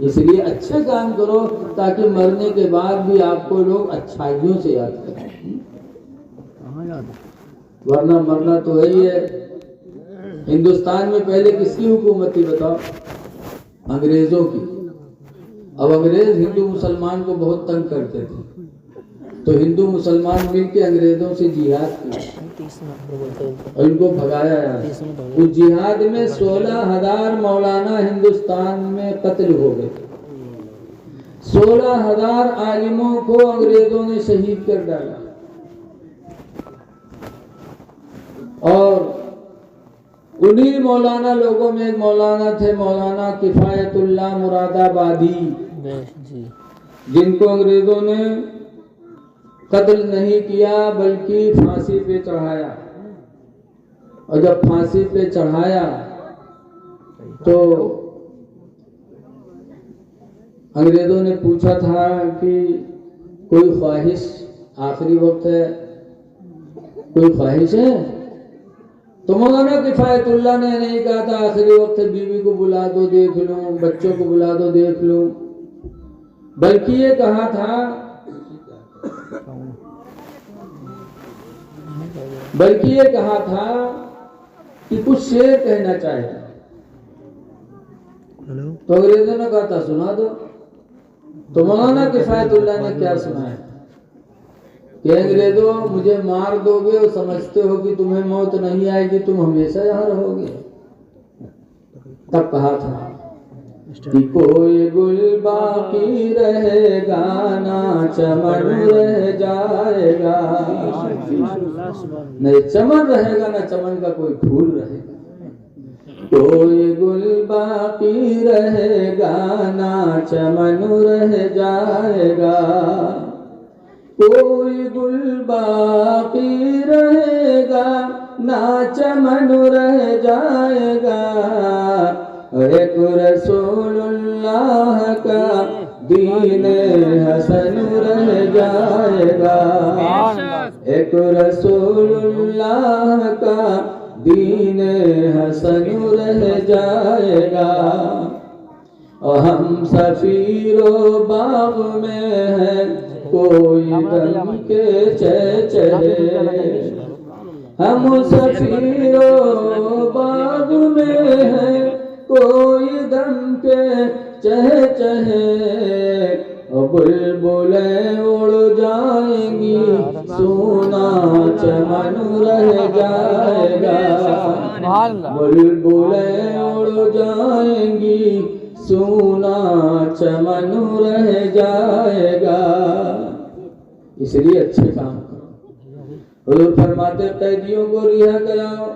इसलिए अच्छे काम करो ताकि मरने के बाद भी आपको लोग अच्छाइयों से याद करें, वरना मरना तो वही है। हिंदुस्तान में पहले किसकी हुकूमत थी बताओ? अंग्रेजों की। अब अंग्रेज हिंदू मुसलमान को बहुत तंग करते थे, तो हिंदू मुसलमान मिलकर अंग्रेजों से जिहाद किया और इनको भगाया। उस जिहाद में 16,000 मौलाना हिंदुस्तान में कत्ल हो गए। 16,000 आलिमों को अंग्रेजों ने शहीद कर डाला। और उन्हीं मौलाना लोगों में एक मौलाना थे, मौलाना किफायतुल्लाह मुरादाबादी, जिनको अंग्रेजों ने कत्ल नहीं किया बल्कि फांसी पे चढ़ाया। और जब फांसी पे चढ़ाया तो अंग्रेजों ने पूछा था कि कोई ख्वाहिश, आखिरी वक्त है, कोई ख्वाहिश है? तो मौलाना किफायतुल्लाह ने नहीं कहा था आखिरी वक्त है, बीवी को बुला दो देख लूं, बच्चों को बुला दो देख लूं, बल्कि ये कहा था कि कुछ शेर कहना चाहता। तो अंग्रेजों ने कहा था सुना दो। तो मौलाना किफायतुल्लाह ने क्या सुनाया कि अंग्रेजों मुझे मार दोगे और समझते हो कि तुम्हें मौत नहीं आएगी, तुम हमेशा यहाँ रहोगे। तब कहा था कि कोई गुल बाकी रहेगा ना चमन रह जाएगा, नहीं चमन रहेगा ना चमन का कोई फूल रहेगा। कोई गुल बाकी रहेगा ना चमन रह जाएगा, कोई गुल बाकी रहेगा ना चमन रह जाएगा। एक रसूलुल्लाह का दीन हसन रह जाएगा, एक रसूलुल्लाह का दीन हसन रह जाएगा। और हम सफीरो बाग में है कोई दम के चेहरे, हम सफीरो बाग में है कोई दम के चहे चहे। और बुलबुलें उड़ जाएंगी सोना चमन रह जाएगा, बुलबुलें उड़ जाएंगी सोना चमन रह जाएगा। इसलिए अच्छे काम करो। हुजूर फरमाते कैदियों को रिहा कराओ।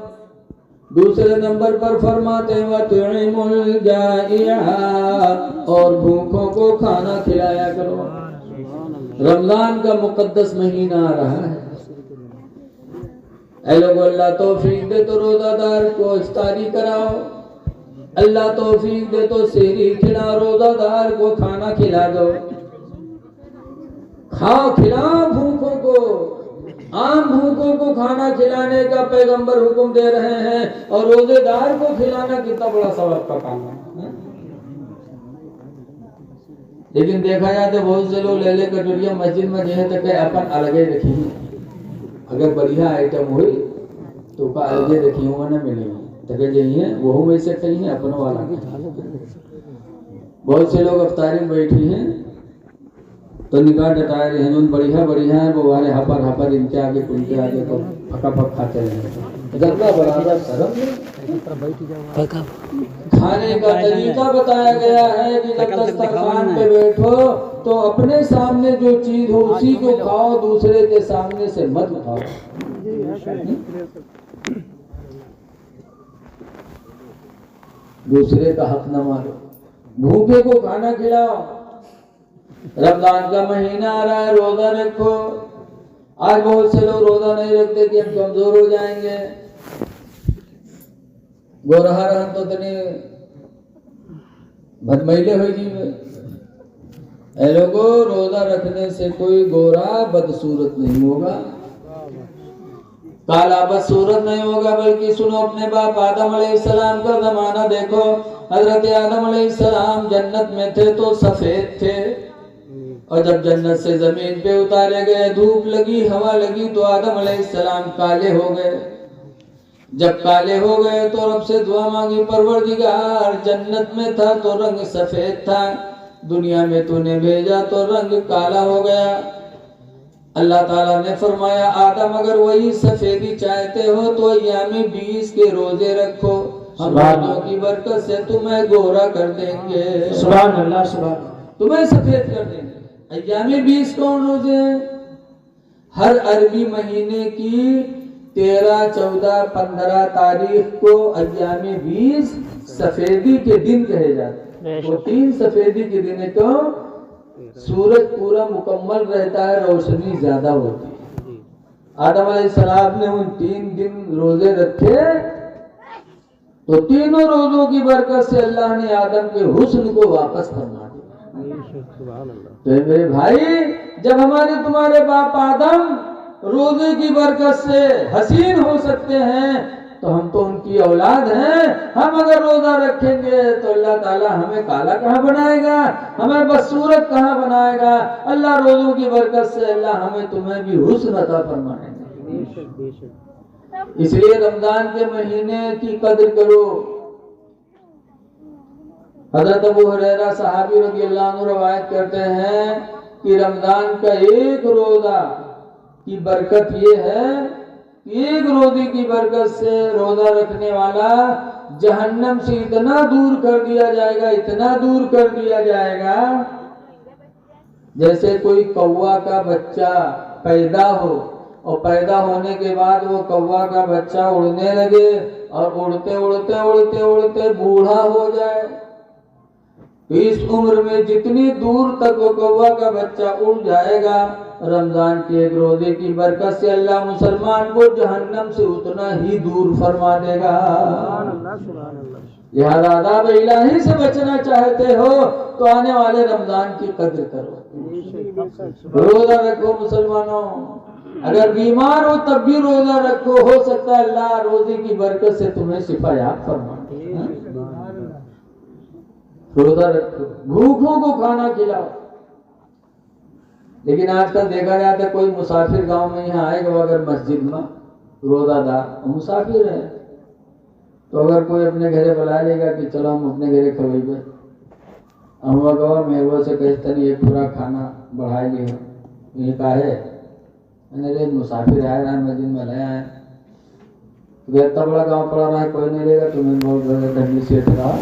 दूसरे नंबर पर फरमाते वतुइमुल जाइया, और भूखों को खाना खिलाया करो। रमजान का मुकद्दस महीना आ रहा है। ऐ लोगों, अल्लाह तौफीक दे तो रोजादार को इफ्तारी कराओ, अल्लाह तौफीक दे तो सेहरी खिलाओ, रोजादार को खाना खिला दो। खाओ खिलाओ भूखों को। आम भूखों को खाना खिलाने का पैगंबर हुक्म दे रहे हैं, और रोजेदार को खिलाना कितना बड़ा सवाब का काम है। लेकिन देखा जाए तो बहुत से लोग ले ले कटोरिया मस्जिद में जो है तो अपन अलगे रखी, अगर बढ़िया आइटम हुई तो अलगे रखी हुआ न मिलेगी तो है वो में से कहीं है अपन वाला। बहुत से लोग अफ्तारी में बैठी हैं तो निगाह डटाए रहे हैं, बढ़िया बढ़िया है वो वाले हपर इनके आगे उनके आगे तो फका फक खाते हैं। गंदा बराबर शर्म खाने का तरीका बताया गया है कि जब दस्तरखान पे बैठो तो अपने सामने जो चीज हो उसी को खाओ, दूसरे के सामने से मत उठाओ। दूसरे का हक न मारो, भूखे को खाना खिलाओ। रमजान का महीना आ रहा है, रोजा रखो, आज बहुत से लोग रोजा नहीं रखते कि हम कमजोर हो जाएंगे, गोरहा रहन तो तने बदमैले हो जीवे। ऐ लोगों, रोजा रखने से कोई गोरा बदसूरत नहीं होगा, काला बदसूरत नहीं होगा, बल्कि सुनो अपने बाप आदम अलैहिस्सलाम का जमाना देखो। हजरत आदम अलैहिस्सलाम जन्नत में थे तो सफेद थे, और जब जन्नत से जमीन पे उतारे गए, धूप लगी, हवा लगी, तो आदम अलैहिस्सलाम काले हो गए। जब काले हो गए तो रब से दुआ मांगी, परवरदिगार जन्नत में था तो रंग सफेद था, दुनिया में तूने भेजा तो रंग काला हो गया। अल्लाह ताला ने फरमाया, आदम अगर वही सफेदी चाहते हो तो अय्यामी 20 के रोजे रखो, हम रोजों की बरकत से तुम्हें गोरा कर देंगे, सुभान अल्लाह, सुभान तुम्हें सफेद कर देंगे। अय्यामी 20 कौन रोजे हैं? हर अरबी महीने की 13, 14, 15 तारीख को अय्यामी 20 सफेदी के दिन कहे जाते हैं। तो 3 सफेदी के दिन तो सूरज पूरा मुकम्मल रहता है, रोशनी ज्यादा होती है। आदम अलैहिस्सलाम ने उन 3 दिन रोजे रखे, तो तीनों रोजों की बरकत से अल्लाह ने आदम के हुस्न को वापस फरमा दिया। तो मेरे भाई, जब हमारे तुम्हारे बाप आदम रोजे की बरकत से हसीन हो सकते हैं, तो हम तो उनकी औलाद हैं। हम अगर रोजा रखेंगे तो अल्लाह ताला हमें काला कहाँ बनाएगा, हमें बदसूरत कहाँ बनाएगा। अल्लाह रोजों की बरकत से अल्लाह हमें तुम्हें भी हुस्न अता फरमाएगा। इसलिए रमजान के महीने की कद्र करो। हजरत अबू हुरैरा सहाबी रज़ियल्लाहु अन्हु रवायत करते हैं कि रमजान का एक रोजा की बरकत ये है, एक रोजे की बरकत से रोजा रखने वाला जहन्नम से इतना दूर कर दिया जाएगा, इतना दूर कर दिया जाएगा, जैसे कोई कौवा का बच्चा पैदा हो और पैदा होने के बाद वो कौवा का बच्चा उड़ने लगे और उड़ते उड़ते उड़ते उड़ते बूढ़ा हो जाए। तो इस उम्र में जितनी दूर तक वो कौवा का बच्चा उड़ जाएगा, रमजान के एक रोजे की बरकत से अल्लाह मुसलमान को जहन्नम से उतना ही दूर फरमा देगा। लिहाजा अज़ाब इलाही से बचना चाहते हो तो आने वाले रमजान की कद्र करो, रोजा रखो मुसलमानों। अगर बीमार हो तब भी रोजा रखो, हो सकता है अल्लाह रोजे की बरकत से तुम्हें शिफायाब फरमा। रोजा रखो, भूखों को खाना खिलाओ। लेकिन आजकल देखा जाता है कोई मुसाफिर गांव में यहाँ आएगा, अगर मस्जिद में रोजादार मुसाफिर है, तो अगर कोई अपने घरे बुला लेगा कि चलो हम अपने घरे खवेबे, हम गवा मेरे से कहते नहीं एक पूरा खाना बढ़ा लिया, ये का है मैंने मुसाफिर आए रहा मस्जिद में लाया है, तो इतना बड़ा गाँव पड़ा रहा है, कोई नहीं लेगा, तुम्हें बहुत ठंडी सेठ रहा,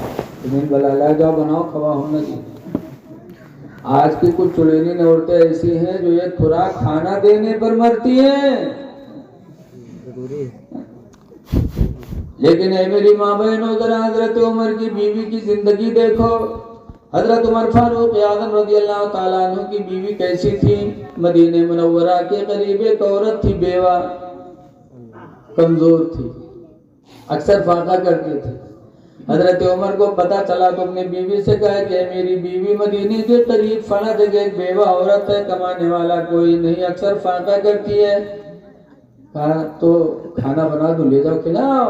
तुम्हें बुला ला जाओ बनाओ खवा होना चाहिए। आज की कुछ चुड़ैली औरतें ऐसी हैं जो एक खुराक खाना देने पर मरती हैं। लेकिन ऐ मेरी माँ बहनों, जरा हजरत उमर की बीवी की जिंदगी देखो। हजरत उमर फारूक आज़म रज़ियल्लाहु ताला अन्हु की बीवी कैसी थी? मदीने मुनव्वरा के करीब एक औरत थी, बेवा, कमजोर थी, अक्सर फाका करती थी। हजरत उमर को पता चला तो अपनी बीवी से कहा कि मेरी बीवी मदीने के करीब फला जगह एक बेवा औरत है, कमाने वाला कोई नहीं, अक्सर फाका करती है, कहा तो खाना बना दो, ले जाओ खिलाओ।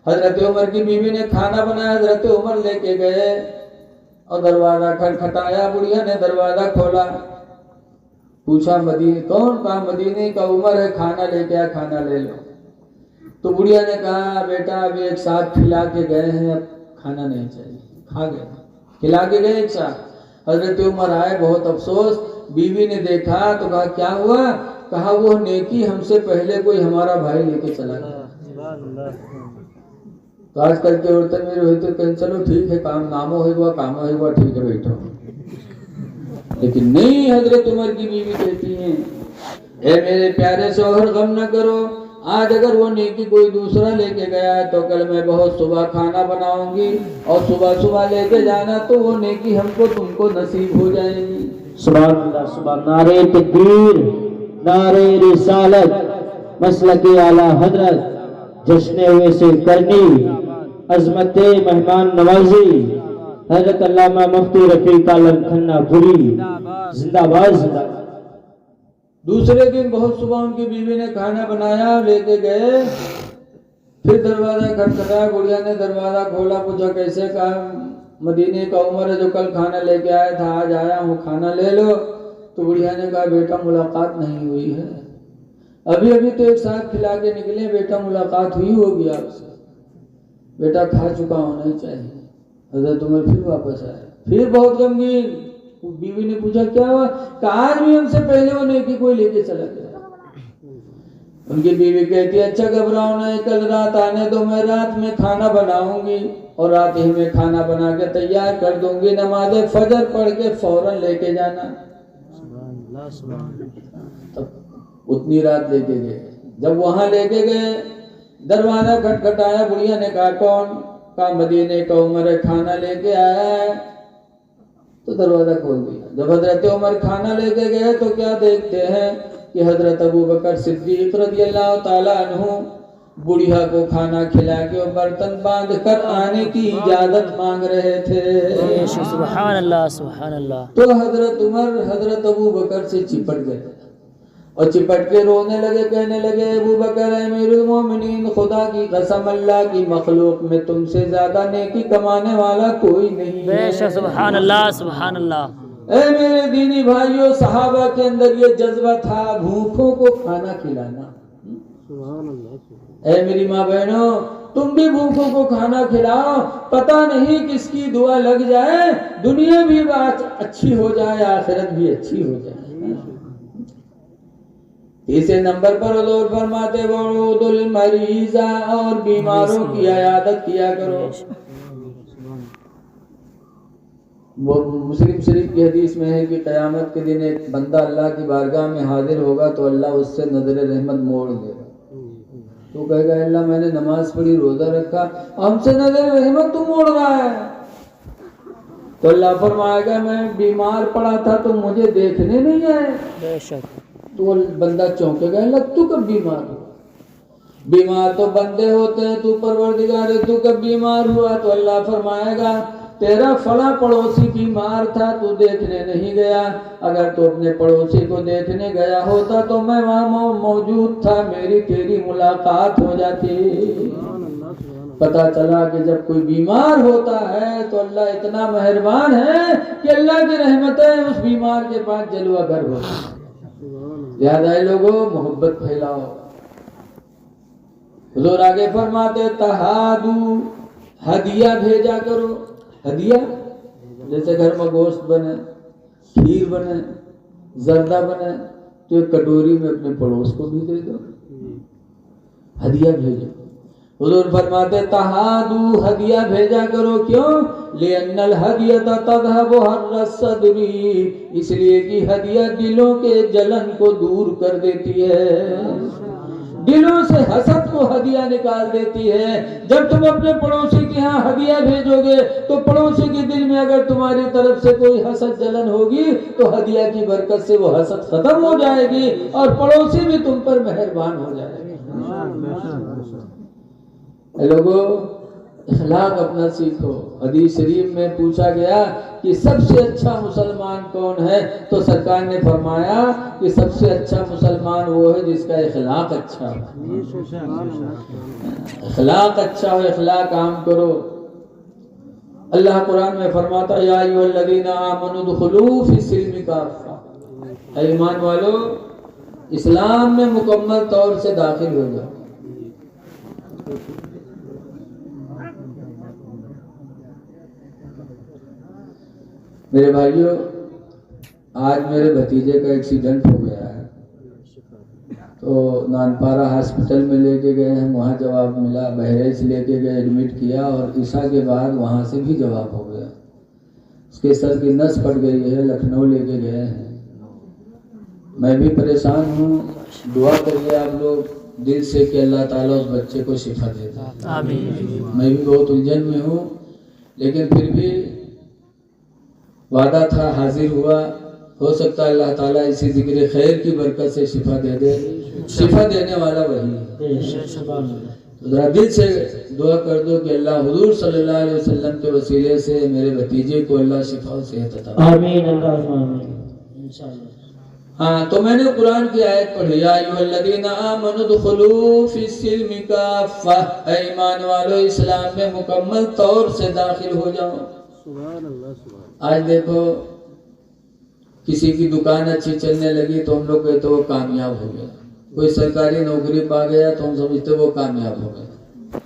हजरत उमर की बीवी ने खाना बनाया, हजरत उमर लेके गए और दरवाजा खटखटाया। बुढ़िया ने दरवाजा खोला, पूछा मदीने कौन? कहा मदीने का उमर है, खाना लेके आया, खाना ले लो। तो बुढ़िया ने कहा बेटा अभी एक साथ खिला के गए हैं, अब खाना नहीं चाहिए, खा गए, खिला के गए एक साथ। हजरत उमर आए, बहुत अफसोस। बीवी ने देखा तो कहा क्या हुआ? कहा वो नेकी हमसे पहले कोई हमारा भाई लेके चला गया। तो आजकल की औरतें मेरे हुई तो कहें चलो ठीक है, काम नामो होगा, कामो होगा, ठीक है बैठो। लेकिन नहीं, हजरत उमर की बीवी कहती हैं ए मेरे प्यारे शौहर गम न करो, आज अगर वो नेकी कोई दूसरा लेके गया है तो कल मैं बहुत सुबह खाना बनाऊंगी और सुबह सुबह लेके जाना, तो वो नेकी हमको तुमको नसीब हो जाएगी। सुभान अल्लाह, सुभान नारे तकबीर, नारे रिसालत मसलके आला हजरत जश्न वैसे करनी अजमत मेहमान नवाजी हजरत अल्लामा मुफ्ती रफीक आलम खन्ना पुरी जिंदाबाद जिंदाबाद। दूसरे दिन बहुत सुबह उनकी बीवी ने खाना बनाया, लेके गए। फिर दरवाजा खटखटाया, गुड़िया ने दरवाजा खोला, पूछा कैसे? कहा मदीने का उमर है जो कल खाना लेके आया था, आज आया हूँ, खाना ले लो। तो गुड़िया ने कहा बेटा मुलाकात नहीं हुई है, अभी अभी तो एक साथ खिला के निकले, बेटा मुलाकात हुई होगी आपसे, बेटा खा चुका होना ही चाहिए। हजरत उमर फिर वापस आए, फिर बहुत गमगीन। बीवी ने पूछा क्या हुआ? कहा आज भी हमसे पहले वो नेकी कोई लेके चला गया। उनकी बीवी कहती है अच्छा घबराओ नहीं, कल रात आने दो, मैं रात में खाना बनाऊंगी और रात ही में खाना बना के तैयार कर दूंगी, नमाज फजर पढ़ के फौरन लेके जाना। तो उतनी रात लेके गए। जब वहां लेके गए, दरवाजा खटखटाया, बुढ़िया ने कहा कौन? कहा मदीने का उमर है, खाना लेके आया है। तो दरवाजा खोल दिया। जब हजरत उमर खाना लेके गए तो क्या देखते हैं कि हजरत अबू बकर सिद्दीक रज़ियल्लाहु ताला अन्हु बुढ़िया को खाना खिला के और बर्तन बांध कर आने की इजाजत मांग रहे थे। सुभान अल्लाह सुभान अल्लाह। तो हजरत उमर हजरत अबू बकर से चिपट गए और चिपट के रोने लगे, कहने लगे अबू बकर अमीरुल मोमिनीन, खुदा की कसम अल्लाह की मखलूक में तुमसे ज्यादा नेकी कमाने वाला कोई नहीं है। बेशक सुभान अल्लाह सुभान अल्लाह। ऐ मेरे दीनी भाइयों, सहाबा के अंदर ये जज्बा था भूखों को खाना खिलाना। ऐ मेरी माँ बहनों, तुम भी भूखों को खाना खिलाओ, पता नहीं किसकी दुआ लग जाए, दुनिया भी बात अच्छी हो जाए, आखिरत भी अच्छी हो जाए। तीसरे नंबर पर हुजूर फरमाते वउदुल मरीजा, और बीमारों की इयादत किया करो। वो मुस्लिम शरीफ की हदीस में है कि क़यामत के दिन एक बंदा अल्लाह की बारगाह में हाजिर होगा तो अल्लाह उससे नजर रहमत मोड़ देगा। तो कहेगा अल्लाह मैंने नमाज पढ़ी, रोजा रखा, हमसे नजर रहमत तू मोड़ रहा है। तो अल्लाह फरमाएगा मैं बीमार पड़ा था तो मुझे देखने नहीं आए। बेशक। तो बंदा चौंकेगा, अल्लाह तू कब बीमार हुआ? बीमार तो बंदे होते हैं, तू परवरदिगार है, तू कब बीमार हुआ? तो अल्लाह फरमाएगा तेरा फला पड़ोसी बीमार था, तू देखने नहीं गया। अगर तू अपने पड़ोसी को देखने गया होता तो मैं वहां मौजूद था, मेरी तेरी मुलाकात हो जाती। पता चला कि जब कोई बीमार होता है तो अल्लाह इतना मेहरबान है कि अल्लाह की रहमतें उस बीमार के पास जलवा घर होती है। याद आए लोगों, मोहब्बत फैलाओ। हुजूर आगे फरमाते तहादू, हदिया भेजा करो। हदिया जैसे घर में गोश्त बने, खीर बने, जर्दा बने तो एक कटोरी में अपने पड़ोस को भी दे दो, हदिया भेजो। हुजूर फरमाते तहादू, हदिया भेजा करो। क्यों? लिअन्नल हदियता तज़हबु हर्रस सदरी, इसलिए कि हदिया दिलों के जलन को दूर कर देती है, दिलों से हसद को हदिया निकाल देती है। जब तुम अपने पड़ोसी के यहाँ हदिया भेजोगे तो पड़ोसी के दिल में अगर तुम्हारी तरफ से कोई हसद जलन होगी तो हदिया की बरकत से वो हसद खत्म हो जाएगी और पड़ोसी भी तुम पर मेहरबान हो जाएगा। लोगों, इखलाक अपना सीखो। हदीस शरीफ में पूछा गया कि सबसे अच्छा मुसलमान कौन है, तो सरकार ने फरमाया कि सबसे अच्छा मुसलमान वो है जिसका इखलाक अच्छा हो। इखलाक अच्छा हो, इखलाक आम करो। अल्लाह कुरान में फरमाता या अय्युहल्लज़ीना आमनू दुखुलू फ़िस्सिल्मि काफ़ा, ईमान वालो इस्लाम में मुकम्मल तौर से दाखिल हो जाओ। मेरे भाइयों, आज मेरे भतीजे का एक्सीडेंट हो गया है तो नानपारा हॉस्पिटल में लेके गए हैं, वहाँ जवाब मिला। बहरेज लेके गए, एडमिट किया और ईसा के बाद वहाँ से भी जवाब हो गया। उसके सर की नस फट गई है, लखनऊ लेके गए हैं। मैं भी परेशान हूँ, दुआ करिए आप लोग दिल से कि अल्लाह ताला उस बच्चे को शिफा देता है। आमीन। मैं भी बहुत उलझन में हूँ, लेकिन फिर भी वादा था, हाजिर हुआ। हो सकता है अल्लाह ताला इसी जिक्र खैर की बरकत से शिफा दे दे। शिफा देने वाला वही है। तो जरा दिल से दुआ कर दो कि अल्लाह हुजूर सल्लल्लाहु अलैहि वसल्लम के वसीले से मेरे भतीजे को अल्लाह शिफा और सेहत अता फरमाए। आमीन अल्लाह आमीन इंशाअल्लाह। हाँ, तो मैंने कुरान की आयत पढ़ी, या अय्युहल्लज़ीना आमनु दुखुलू फिस्सिल्मि काफ़ा, ऐ ईमान वालो इस्लाम में मुकम्मल तौर से दाखिल हो जाओ। सुभान अल्लाह, सुभान। आज देखो किसी की दुकान अच्छी चलने लगी तो हम लोग कहते वो कामयाब हो गया, कोई सरकारी नौकरी पा गया तो हम समझते वो कामयाब हो गया।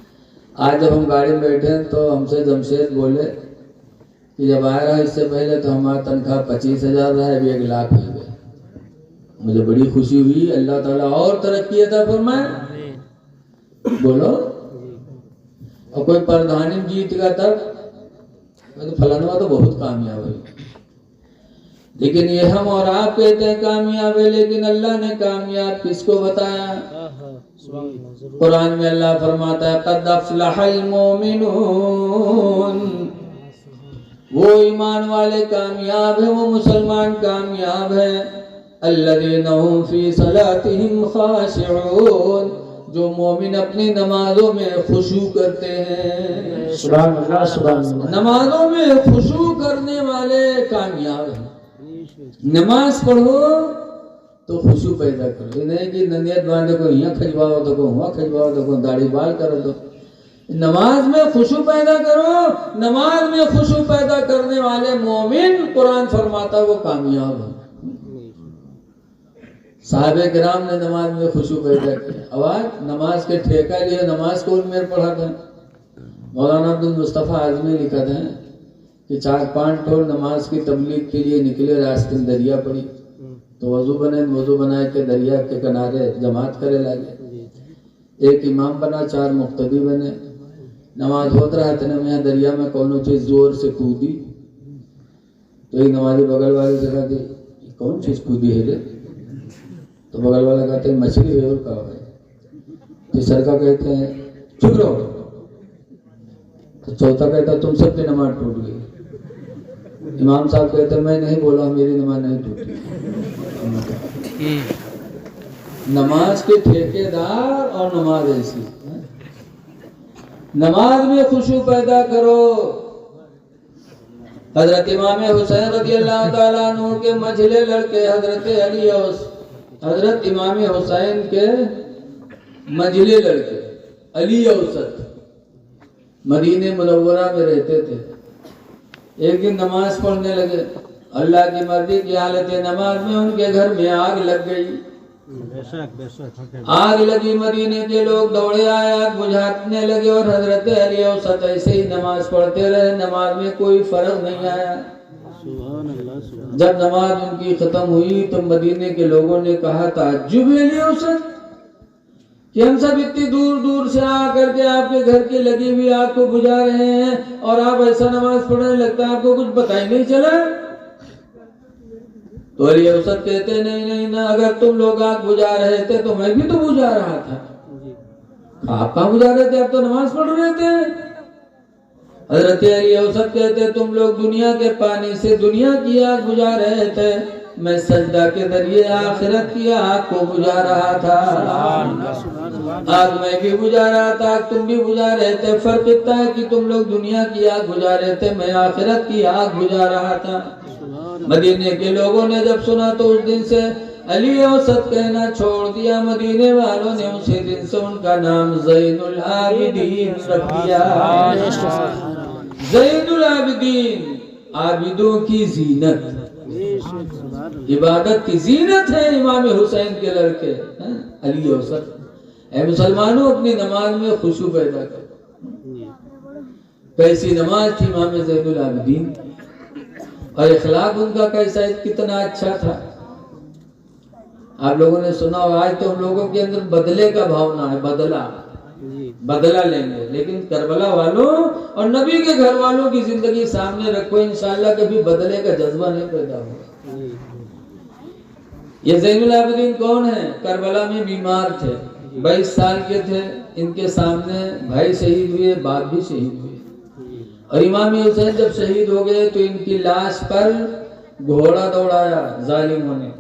आज जब हम गाड़ी में बैठे तो हमसे जमशेद बोले कि जब आया रहा इससे पहले तो हमारा तनख्वाह 25,000 रहा, अभी 1 लाख हो गया। मुझे बड़ी खुशी हुई, अल्लाह ताला और तरक्की अता फरमाए। बोलो, और कोई प्रधानी जीत गया तब तो फलाना तो बहुत कामयाब है। लेकिन ये हम और आप कहते हैं कामयाब है, लेकिन अल्लाह ने कामयाब किसको बताया? कुरान में अल्लाह फरमाता है क़द अफ़लहल मोमिनून, वो ईमान वाले कामयाब है, वो मुसलमान कामयाब है। अल्लज़ीना हुम फ़ी सलातिहिम ख़ाशिऊन, जो मोमिन अपनी नमाजों में खुशू करते हैं। सुभान अल्लाह, सुभान अल्लाह। नमाजों में खुशू करने वाले कामयाब हैं। नमाज पढ़ो तो खुशू पैदा करो, नहीं कि ननियत बांधे को यहाँ खजवाओ तो को वहाँ खजवाओ तो को दाढ़ी बाल कर दो। नमाज में खुशू पैदा करो। नमाज में खुशू पैदा करने वाले मोमिन, कुरान फरमाता वो कामयाब है। साहबे किराम ने नमाज में खुशू पैदा किया। अब आज नमाज के ठेका लिए नमाज कौन मेरे पढ़ा था? मौलाना अब्दुल मुस्तफ़ा आजमी लिखा था कि 4-5 ठोर नमाज की तबलीग के लिए निकले, रास्ते में दरिया पड़ी तो वजू बनाए के दरिया के किनारे जमात करे लगे। एक इमाम बना, 4 मुक्तदी बने। नमाज होत रहा इतने में दरिया में कौन चीज जोर से कूदी तो एक नमाजी बगल वाले से कहा कि कौन चीज कूदी है रे? तो बगल वाला कहते हैं मछली है। और कहा है। तीसरा का कहते हैं चुप रहो। तो चौथा कहता तुम सबकी नमाज टूट गई। इमाम साहब कहते हैं मैं नहीं बोला, मेरी नमाज नहीं टूटी। नमाज के ठेकेदार और नमाज ऐसी। नमाज में खुशू पैदा करो। हजरत इमाम हुसैन रज़ियल्लाहु ताला अन्हु के मझले लड़के हजरत अली और हजरत इमाम हुसैन के मझले लड़के अली औसत मदीने मुनव्वरा में रहते थे। एक दिन नमाज पढ़ने लगे। अल्लाह की मर्जी की हालत नमाज में उनके घर में आग लग गई। आग लगी, मदीने के लोग दौड़े आए, आग बुझाने लगे और हजरत अली औसत ऐसे ही नमाज पढ़ते रहे। नमाज में कोई फर्क नहीं आया। जब नमाज उनकी खत्म हुई तो मदीने के लोगों ने कहा ताज्जुब है अली औसत कि हम सब इतनी दूर दूर से आकर के आपके घर की लगी हुई आग को बुझा रहे हैं और आप ऐसा नमाज पढ़ने लगता है, आपको कुछ पता ही नहीं चला? तो अली औसत कहते नहीं नहीं ना, अगर तुम लोग आग बुझा रहे थे तो मैं भी तो बुझा रहा था। आप कहाँ बुझा रहे थे? आप तो नमाज पढ़ रहे थे। हजरत अली औसत कहते तुम लोग दुनिया के पानी से दुनिया की आग बुझा रहे थे, मैं सजदा के जरिए आखिरत की आग को बुझा रहा था। आग मैं भी बुझा रहा था, आग तुम भी बुझा रहे थे। फर्क इतना है कि तुम लोग दुनिया की आग बुझा रहे थे, मैं आखिरत की आग बुझा रहा था। मदीने के लोगों ने जब सुना तो उस दिन से अली औसत कहना छोड़ दिया। मदीने वालों ने उसी दिन से उनका नाम ज़ैनुल आबिदीन रख दिया। ज़ैनुल आबिदीन, आबिदों की जीनत, इबादत की जीनत है इमाम हुसैन के लड़के अली औसत। ऐ मुसलमानों, अपनी नमाज में खुशू पैदा करो। कैसी नमाज थी इमाम ज़ैनुल आबिदीन, और इखलाक उनका कैसा, कितना अच्छा था। आप लोगों ने सुना हो, आज तो हम लोगों के अंदर बदले का भावना है, बदला लेंगे। लेकिन करबला वालों और नबी के घर वालों की जिंदगी सामने रखो, इंशाअल्लाह कभी बदले का जज्बा नहीं पैदा होगा। ये ज़ैनुल आबिदीन कौन है? करबला में बीमार थे, 22 साल के थे। इनके सामने भाई शहीद हुए, बाप भी शहीद हुए। और इमाम हुसैन जब शहीद हो गए तो इनकी लाश पर घोड़ा दौड़ाया जालिमों ने,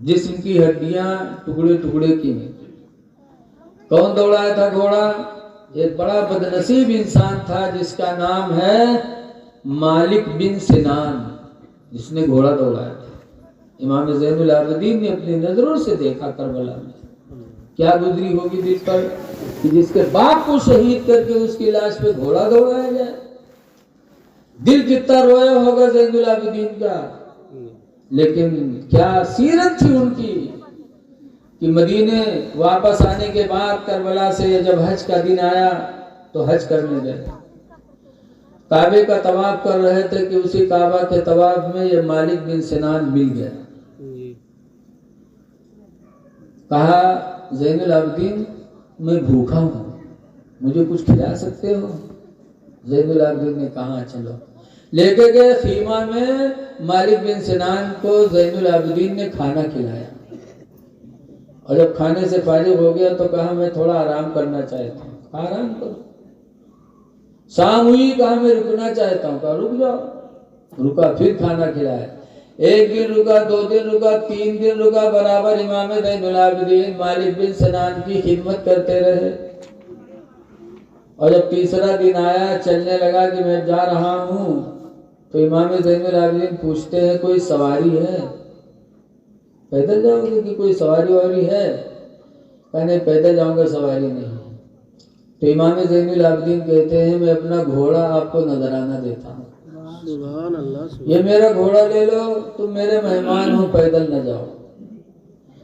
जिस्म की हड्डियां टुकड़े टुकड़े की। कौन दौड़ाया था घोड़ा? एक बड़ा बदनसीब इंसान था जिसका नाम है मालिक बिन सिनान, जिसने घोड़ा दौड़ाया था। इमाम ज़ैनुल आबिदीन ने अपनी नजरों से देखा करबला में क्या गुजरी होगी दिल पर कि जिसके बाप को शहीद करके उसकी लाश पे घोड़ा दौड़ाया जाए। दिल कितना रोया होगा ज़ैनुल आबिदीन का। लेकिन क्या सीरत थी उनकी कि मदीने वापस आने के बाद करबला से जब हज का दिन आया तो हज करने गए। काबे का तवाफ कर रहे थे कि उसी काबा के तवाफ में ये मालिक बिन सिनान मिल गया। कहा, ज़ैनुल आबिदीन मैं भूखा हूँ, मुझे कुछ खिला सकते हो? ज़ैनुल आबिदीन ने कहा चलो। लेके गए खीमा में, मालिक बिन सिनान को ज़ैनुल आबिदीन ने खाना खिलाया और जब खाने से फारिग हो गया तो कहा मैं थोड़ा आराम करना चाहता हूँ। आराम करो। शाम हुई, कहा मैं रुकना चाहता हूँ। कहा रुक जाओ। रुका, फिर खाना खिलाया। एक दिन रुका, 2 दिन रुका, 3 दिन रुका, बराबर इमाम ज़ैनुल आबिदीन मालिक बिन सिनान की खिदमत करते रहे। और जब तीसरा दिन आया, चलने लगा कि मैं जा रहा हूँ, तो इमाम ज़ैनुल आबिदीन पूछते हैं कोई सवारी है? पैदल जाओगे कि कोई सवारी वारी है? कहने पैदल जाऊंगा, सवारी नहीं। तो इमाम ज़ैनुल आबिदीन कहते हैं मैं अपना घोड़ा आपको नजराना देता हूँ, ये मेरा घोड़ा ले लो, तुम मेरे मेहमान हो, पैदल न जाओ।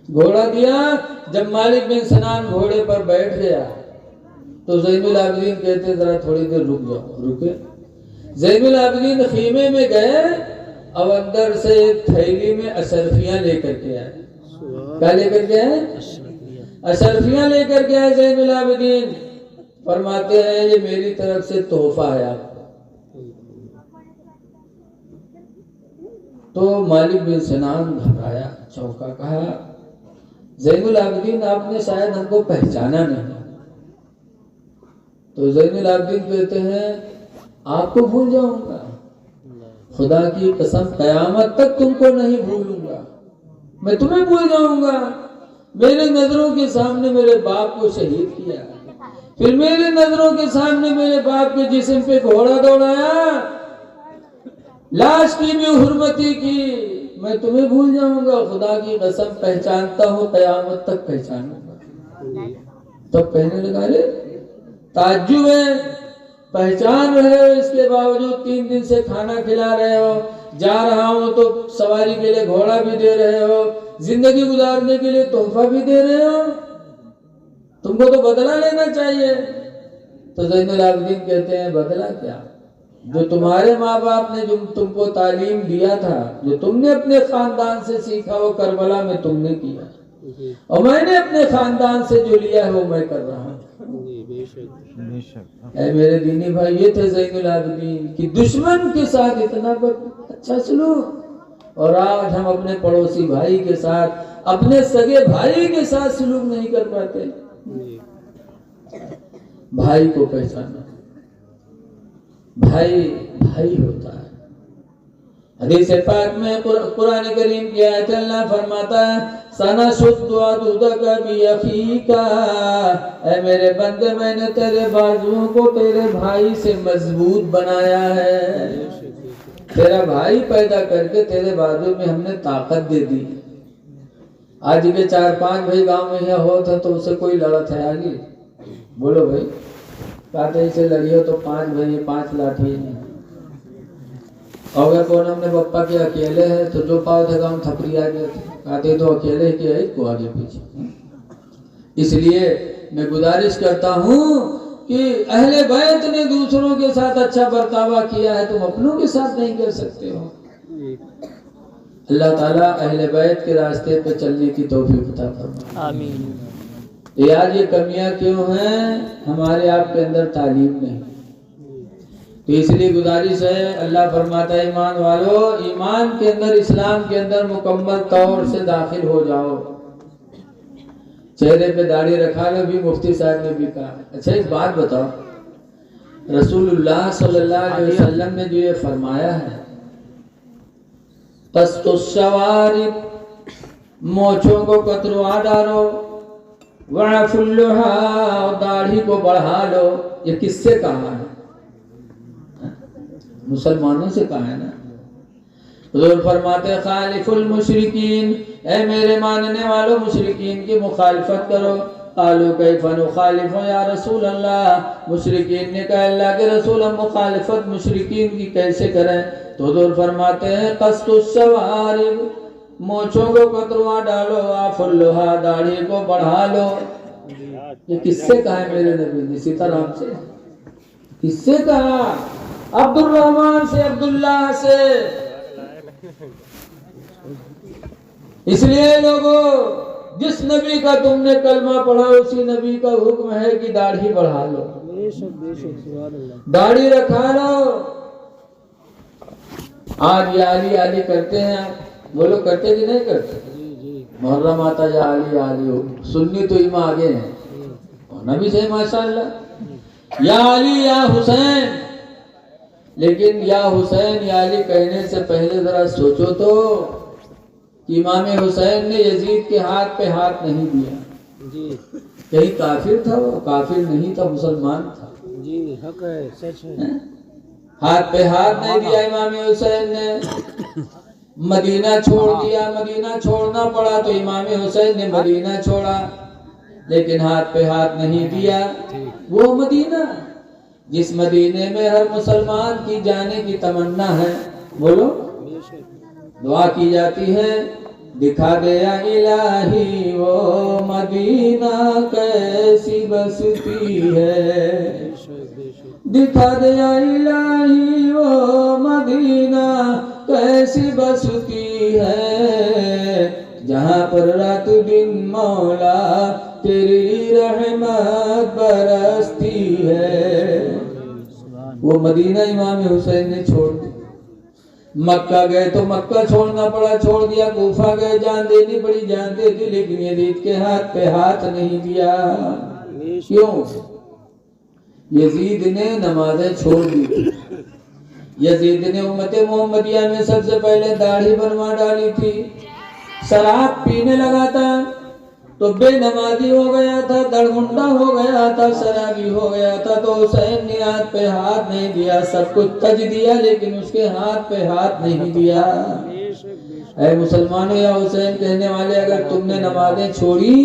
घोड़ा दिया। जब मालिक बिन सिनान घोड़े पर बैठ गया तो ज़ैनुल आबिदीन कहते जरा थोड़ी देर रुक जाओ। रुके। ज़ैनुल आबिदीन खीमे में गए, अब अंदर से एक थैली में अशरफियां लेकर के आए। क्या लेकर के आए? अशरफियां लेकर के आए ज़ैनुल आबिदीन। फरमाते हैं ये मेरी तरफ से तोहफा है आपको। तो मालिक बिन सिनान घबराया, चौंका। कहा ज़ैनुल आबिदीन आपने शायद हमको पहचाना नहीं। तो ज़ैनुल आबिदीन कहते हैं आपको भूल जाऊंगा, खुदा की कसम कयामत तक तुमको नहीं भूलूंगा, मैं तुम्हें भूल जाऊंगा। मेरे नजरों के सामने मेरे बाप को शहीद किया, फिर मेरे नजरों के सामने मेरे बाप के जिस्म पे घोड़ा दौड़ाया, लाश की भी हुर्मती की, मैं तुम्हें भूल जाऊंगा। खुदा की कसम पहचानता हूँ, कयामत तक पहचानूंगा। तब कहने लगा रे ताज्जुब है, पहचान रहे हो, इसके बावजूद 3 दिन से खाना खिला रहे हो, जा रहा हूं तो सवारी के लिए घोड़ा भी दे रहे हो, जिंदगी गुजारने के लिए तोहफा भी दे रहे हो, तुमको तो बदला लेना चाहिए। तो ज़ैनुल आबिदीन कहते हैं बदला क्या? जो तुम्हारे माँ बाप ने जो तुमको तालीम दिया था, जो तुमने अपने खानदान से सीखा वो करबला में तुमने किया, और मैंने अपने खानदान से जो लिया है वो मैं कर रहा हूँ। ऐ मेरे दीनी भाई, ये थे ज़ैनुल आबिदीन कि दुश्मन के साथ इतना अच्छा सलूक, और आज हम अपने पड़ोसी भाई के साथ, अपने सगे भाई के साथ सलूक नहीं कर पाते। भाई को पहचाना, भाई भाई होता है। हदीस पाक में कुरान करीम की आयत अल्लाह फरमाता है सना शुद्दु अदुदका बिअखीका, ऐ मेरे बंदे मैंने तेरे बाजुओं को तेरे भाई से मजबूत बनाया है। तेरा भाई पैदा करके तेरे बाजू में हमने ताकत दे दी। आज के 4-5 भाई गांव में यह हो था तो उसे कोई लड़त है आगे? बोलो भाई, कहते से लड़ियो तो 5 भाई 5 लाठी है। अगर कौन हमने बप्पा के अकेले है तो जो पाव थे हम थपड़ी आ गए थे, कहते तो अकेले के है को आगे पीछे। इसलिए मैं गुजारिश करता हूँ कि अहले बैत ने दूसरों के साथ अच्छा बर्तावा किया है, तुम अपनों के साथ नहीं कर सकते हो। अल्लाह ताला अहले बैत के रास्ते पे चलने की तौफीक अता फरमाए, आमीन। आज ये कमियां क्यों हैं? हमारे आपके अंदर तालीम नहीं। तो इसलिए गुजारिश है, अल्लाह फरमाता है ईमान वालों, ईमान के अंदर, इस्लाम के अंदर मुकम्मल तौर से दाखिल हो जाओ। चेहरे पे दाढ़ी रखा लो भी मुफ्ती साहब ने भी कहा। अच्छा एक बात बताओ, रसूलुल्लाह सल्लल्लाहु अलैहि वसल्लम ने जो ये फरमाया है कस्तुस्सवारिब, मोछों को कतरवा डालो, वअफुल्लुहा, दाढ़ी को बढ़ा लो। ये किससे कहा है? मुसलमानों से कहा है ना। हुजूर फरमाते खालिफुल मुशरिकीन, ए मेरे मानने वालों मुशरिकीन की मुखालिफत करो। आलू कैफ़ नुखालिफु या रसूल अल्लाह, मुशरिकीन ने कहा अल्लाह के रसूल हम मुखालिफत मुशरिकीन की कैसे करें? तो हुजूर फरमाते हैं कस्तुस्सवारिब, मोछों को कतरवा डालो, आफुल्लुहा, दाढ़ी को बढ़ा लो। ये किससे कहा है मेरे नबी ने? सीताराम से। किससे कहा? अब्दुर्रहमान से, अब्दुल्लाह से। इसलिए लोगों, जिस नबी का तुमने कलमा पढ़ा उसी नबी का हुक्म है कि दाढ़ी बढ़ा लो, दाढ़ी रखा लो। आज या आली आली करते हैं, बोलो करते कि नहीं करते? मुहर्रम आता या आली आली हो, सुन्नी तो इमा आगे हैं, नबी से माशाअल्लाह या अली या हुसैन। लेकिन या हुसैन या अली कहने से पहले जरा सोचो तो कि इमाम हुसैन ने यजीद के हाथ पे हाथ नहीं दिया जी। कहीं काफिर था? वो काफिर नहीं था, मुसलमान था जी। हक है, सच है। हाथ पे हाथ नहीं दिया इमाम हुसैन ने, मदीना छोड़ दिया। मदीना छोड़ना पड़ा तो इमाम हुसैन ने मदीना छोड़ा, लेकिन हाथ पे हाथ नहीं दिया। वो मदीना जिस मदीने में हर मुसलमान की जाने की तमन्ना है, बोलो दुआ की जाती है, दिखा दे या इलाही वो मदीना कैसी बसती है, दिखा दे या इलाही वो मदीना कैसी बसती है, जहाँ पर रात दिन मौला तेरी रहमत बरसती है। वो मदीना इमाम हुसैन ने छोड़ दिया। मक्का गए तो मक्का छोड़ना पड़ा, छोड़ दिया। कूफा गए, जान देनी पड़ी, जान दे दी, लेकिन यजीद के हाथ पे हाथ नहीं दिया। क्यों? यजीद ने नमाजें छोड़ दी। यजीद ने उम्मत मोहम्मदिया में सबसे पहले दाढ़ी बनवा डाली थी। शराब पीने लगा था तो बेनमाजी हो गया था, दरमुंडा हो गया था, शराबी हो गया था। तो हुसैन ने हाथ पे हाथ नहीं दिया, सब कुछ तज दिया, लेकिन उसके हाथ पे हाथ नहीं दिया। ऐ मुसलमानों या हुसैन कहने वाले, अगर तुमने नमाजें छोड़ी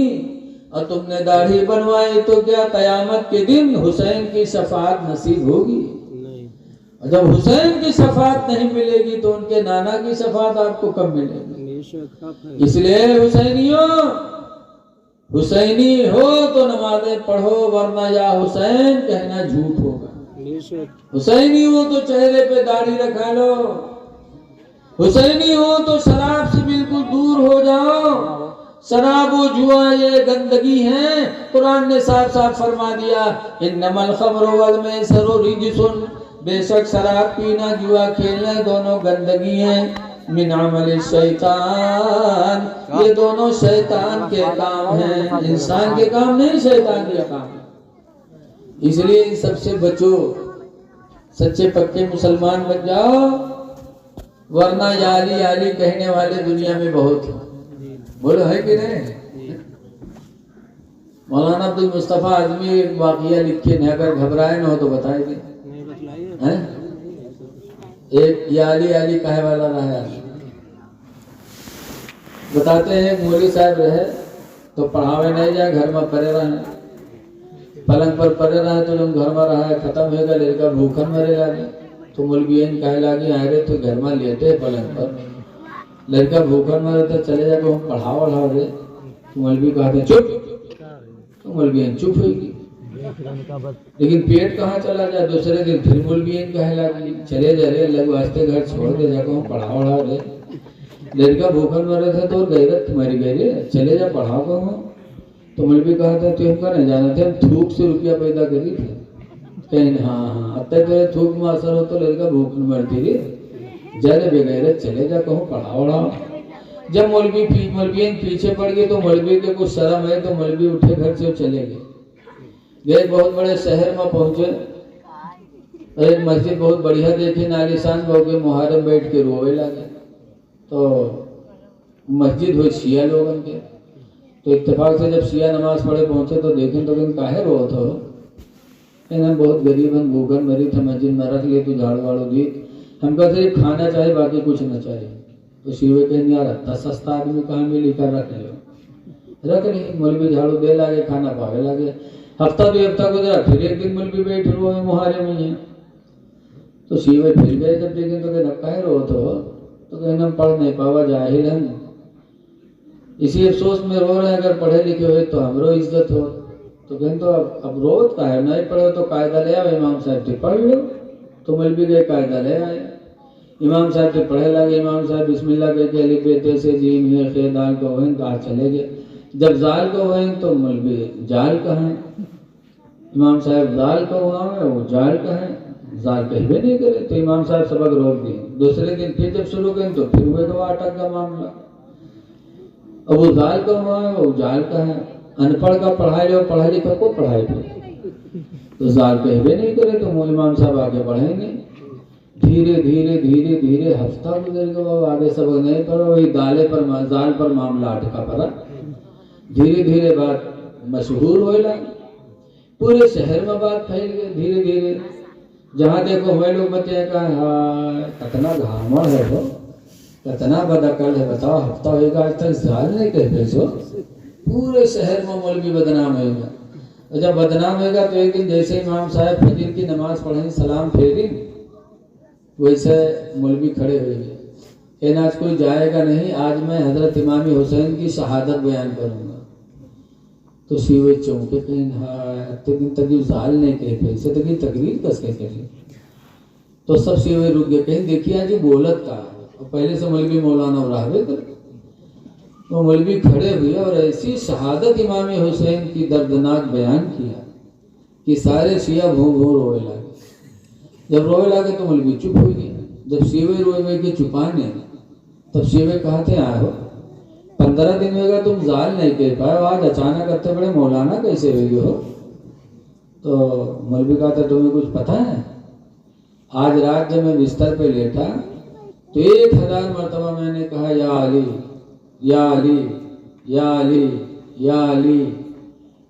और तुमने दाढ़ी बनवाई तो क्या कयामत के दिन हुसैन की शफाअत नसीब होगी? और जब हुसैन की शफाअत नहीं मिलेगी तो उनके नाना की शफाअत आपको कब मिलेगी? इसलिए हुसैनियों, हुसैनी हो तो नमाजें पढ़ो, वरना या हुसैन कहना झूठ होगा। हुसैनी हो तो चेहरे पे दाढ़ी रखा लो, हुसैनी हो तो शराब से बिल्कुल दूर हो जाओ। शराब व जुआ ये गंदगी है। कुरान ने साफ साफ फरमा दिया, इन्नमल खम्रु वल मैसिरु रिजसुन, बेशक शराब पीना, जुआ खेलना दोनों गंदगी है। मिन अमल शैतान, ये दोनों शैतान के काम हैं, इंसान के काम नहीं, शैतान के काम। इसलिए इन सबसे बचो, सच्चे पक्के मुसलमान बन जाओ, वरना याली याली कहने वाले दुनिया में बहुत हैं। बोलो है कि नहीं? मौलाना अब्दुल मुस्तफा आजमी एक वाकया लिखे हैं, अगर घबराए न हो तो बताएंगे। एक याली याली कहे वाला रहा, बताते हैं मौलवी साहब रहे तो पढ़ावे नहीं जाए, घर में पड़े रहे, पलंग पर पड़े रहे तो लोग घर में रहा, खत्म हो गया, लड़का भूखन मरे लागे तो मौलवी कहे लागे आए रे तो घर में लेटे पलंग पर, लड़का भूखन मरे तो चले जाके हम पढ़ाओ रे, तो मौलवी कहते चुप, तो मौलवी चुप होगी। लेकिन पेट कहाँ चला जाए, दूसरे दिन फिर मौलवी कहे लागे चले जा रे, लग वास्ते घर छोड़ दे, जाके हम पढ़ाओ रे, लड़का भूखन मरे थे तो गैरत मर गए रे, चले जा पढ़ाओ को। तो मौलवी कहा था तू हमका नहीं जाना थे, हम थूक से रुपया पैदा करी थे। कहीं हाँ अब तक तेरे थूक में असर हो तो लड़का भूखन मरती रे, ज्यादा बेगैरत चले जा कहूँ पढ़ाओ। जब मौलवी पीछे पड़ गए तो मौलवी के कुछ शर्म है तो मौलवी उठे घर से चले गए। बहुत बड़े शहर में पहुंचे, एक मस्जिद बहुत बढ़िया देखी, नालिशान हो गए, मुहर्रम बैठ के रोवे लगे। तो मस्जिद हुई शिया लोगन के, तो इत्तेफाक से जब शिया नमाज पढ़े पहुंचे तो देखें तो कहीं काहे रोत हो, हम बहुत गरीबन भूखन मरी थे, मस्जिद में रख लिए, तू झाड़ू वाड़ू दी, हमको सिर्फ खाना चाहिए बाकी कुछ न चाहिए। तो शिवे कहें यार इतना सस्ता आदमी कहाँ मिली, कर रख लियो, रख ली। मौलवी झाड़ू दे लागे, खाना पावे लागे, हफ्ता 2 हफ्ता गुजरा, फिर एक दिन मौलवी बैठ रो मुहारे में है। तो शिवे फिर गए, जब देखें तो कहना काहे रोत हो, तो कहना पढ़ नहीं पावा, जाहिल है, इसी अफसोस में रो रहे हैं, अगर पढ़े लिखे हुए तो हमरो इज्जत हो। तो कहते तो अब रोज का है, नहीं पढ़ो तो कायदा ले आओ, इमाम साहब से पढ़ लो। तो मौलवी गए, कायदा ले आए, इमाम साहब से पढ़े लगे। इमाम साहब बिस्मिल्लाह कह के अलिफ बे ते से जीम है खे दाल का वहीं कहा चले गए। जब जाल का वहीं तो मौलवी जाल का है, इमाम साहब जाल का हुआ है, वो जाल का है, जाल कहवे नहीं करे। तो इमाम साहब सबक रोक दिए। दूसरे दिन फिर जब शुरू करें तो फिर हुए तो अटक का मामला, अब वो जाल का हुआ है, वो जाल का है, अनपढ़ का पढ़ाई लो, पढ़ाई लिखा को पढ़ाई पे, तो जाल कहवे नहीं करे। तो इमाम साहब आगे बढ़ेंगे, धीरे धीरे धीरे धीरे हफ्ता गुजर गया, आगे सब नहीं पढ़ा, वही जाल पर मामला अटका पड़ा। धीरे धीरे बात मशहूर हो लगी, पूरे शहर में बात फैल गई। धीरे धीरे जहाँ देखो वही लोग बच्चे का कितना घामड़ है, वो कितना बदअकल है, बताओ हफ्ता होगा आज तक जाल नहीं कहते सो। पूरे शहर में मौलवी बदनाम होगा। और जब बदनाम होगा तो एक दिन जैसे इमाम साहब फजर की नमाज पढ़ेंगे, सलाम फेरी, वैसे मौलवी खड़े हुए, कहना आज कोई जाएगा नहीं, आज मैं हजरत इमाम हुसैन की शहादत बयान करूंगा। तो शिवे चौंके, कहीं हाँ इतने दिन तक जाल नहीं कहे, इसे तक तकरीर कस के करी। तो सब शिवे रुक गए, कहीं देखिए आज बोलत का, और पहले से मौलवी मौलाना राहवे कर। तो मौलवी खड़े हुए और ऐसी शहादत इमाम हुसैन की दर्दनाक बयान किया कि सारे शिया भूं भूं रोए लगे। जब रोए लगे तो मौलवी चुप हो गया। जब शिवे रोए के चुपाने, तब शिवे कहते आए हो 15 दिन होगा तुम जाल नहीं कह पाए, आज अचानक करते बड़े मौलाना कैसे हुए हो। तो मौलवी कहता तुम्हें कुछ पता है, आज रात जब मैं बिस्तर पे लेटा तो 1000 मरतबा मैंने कहा या अली या अली या अली या अली।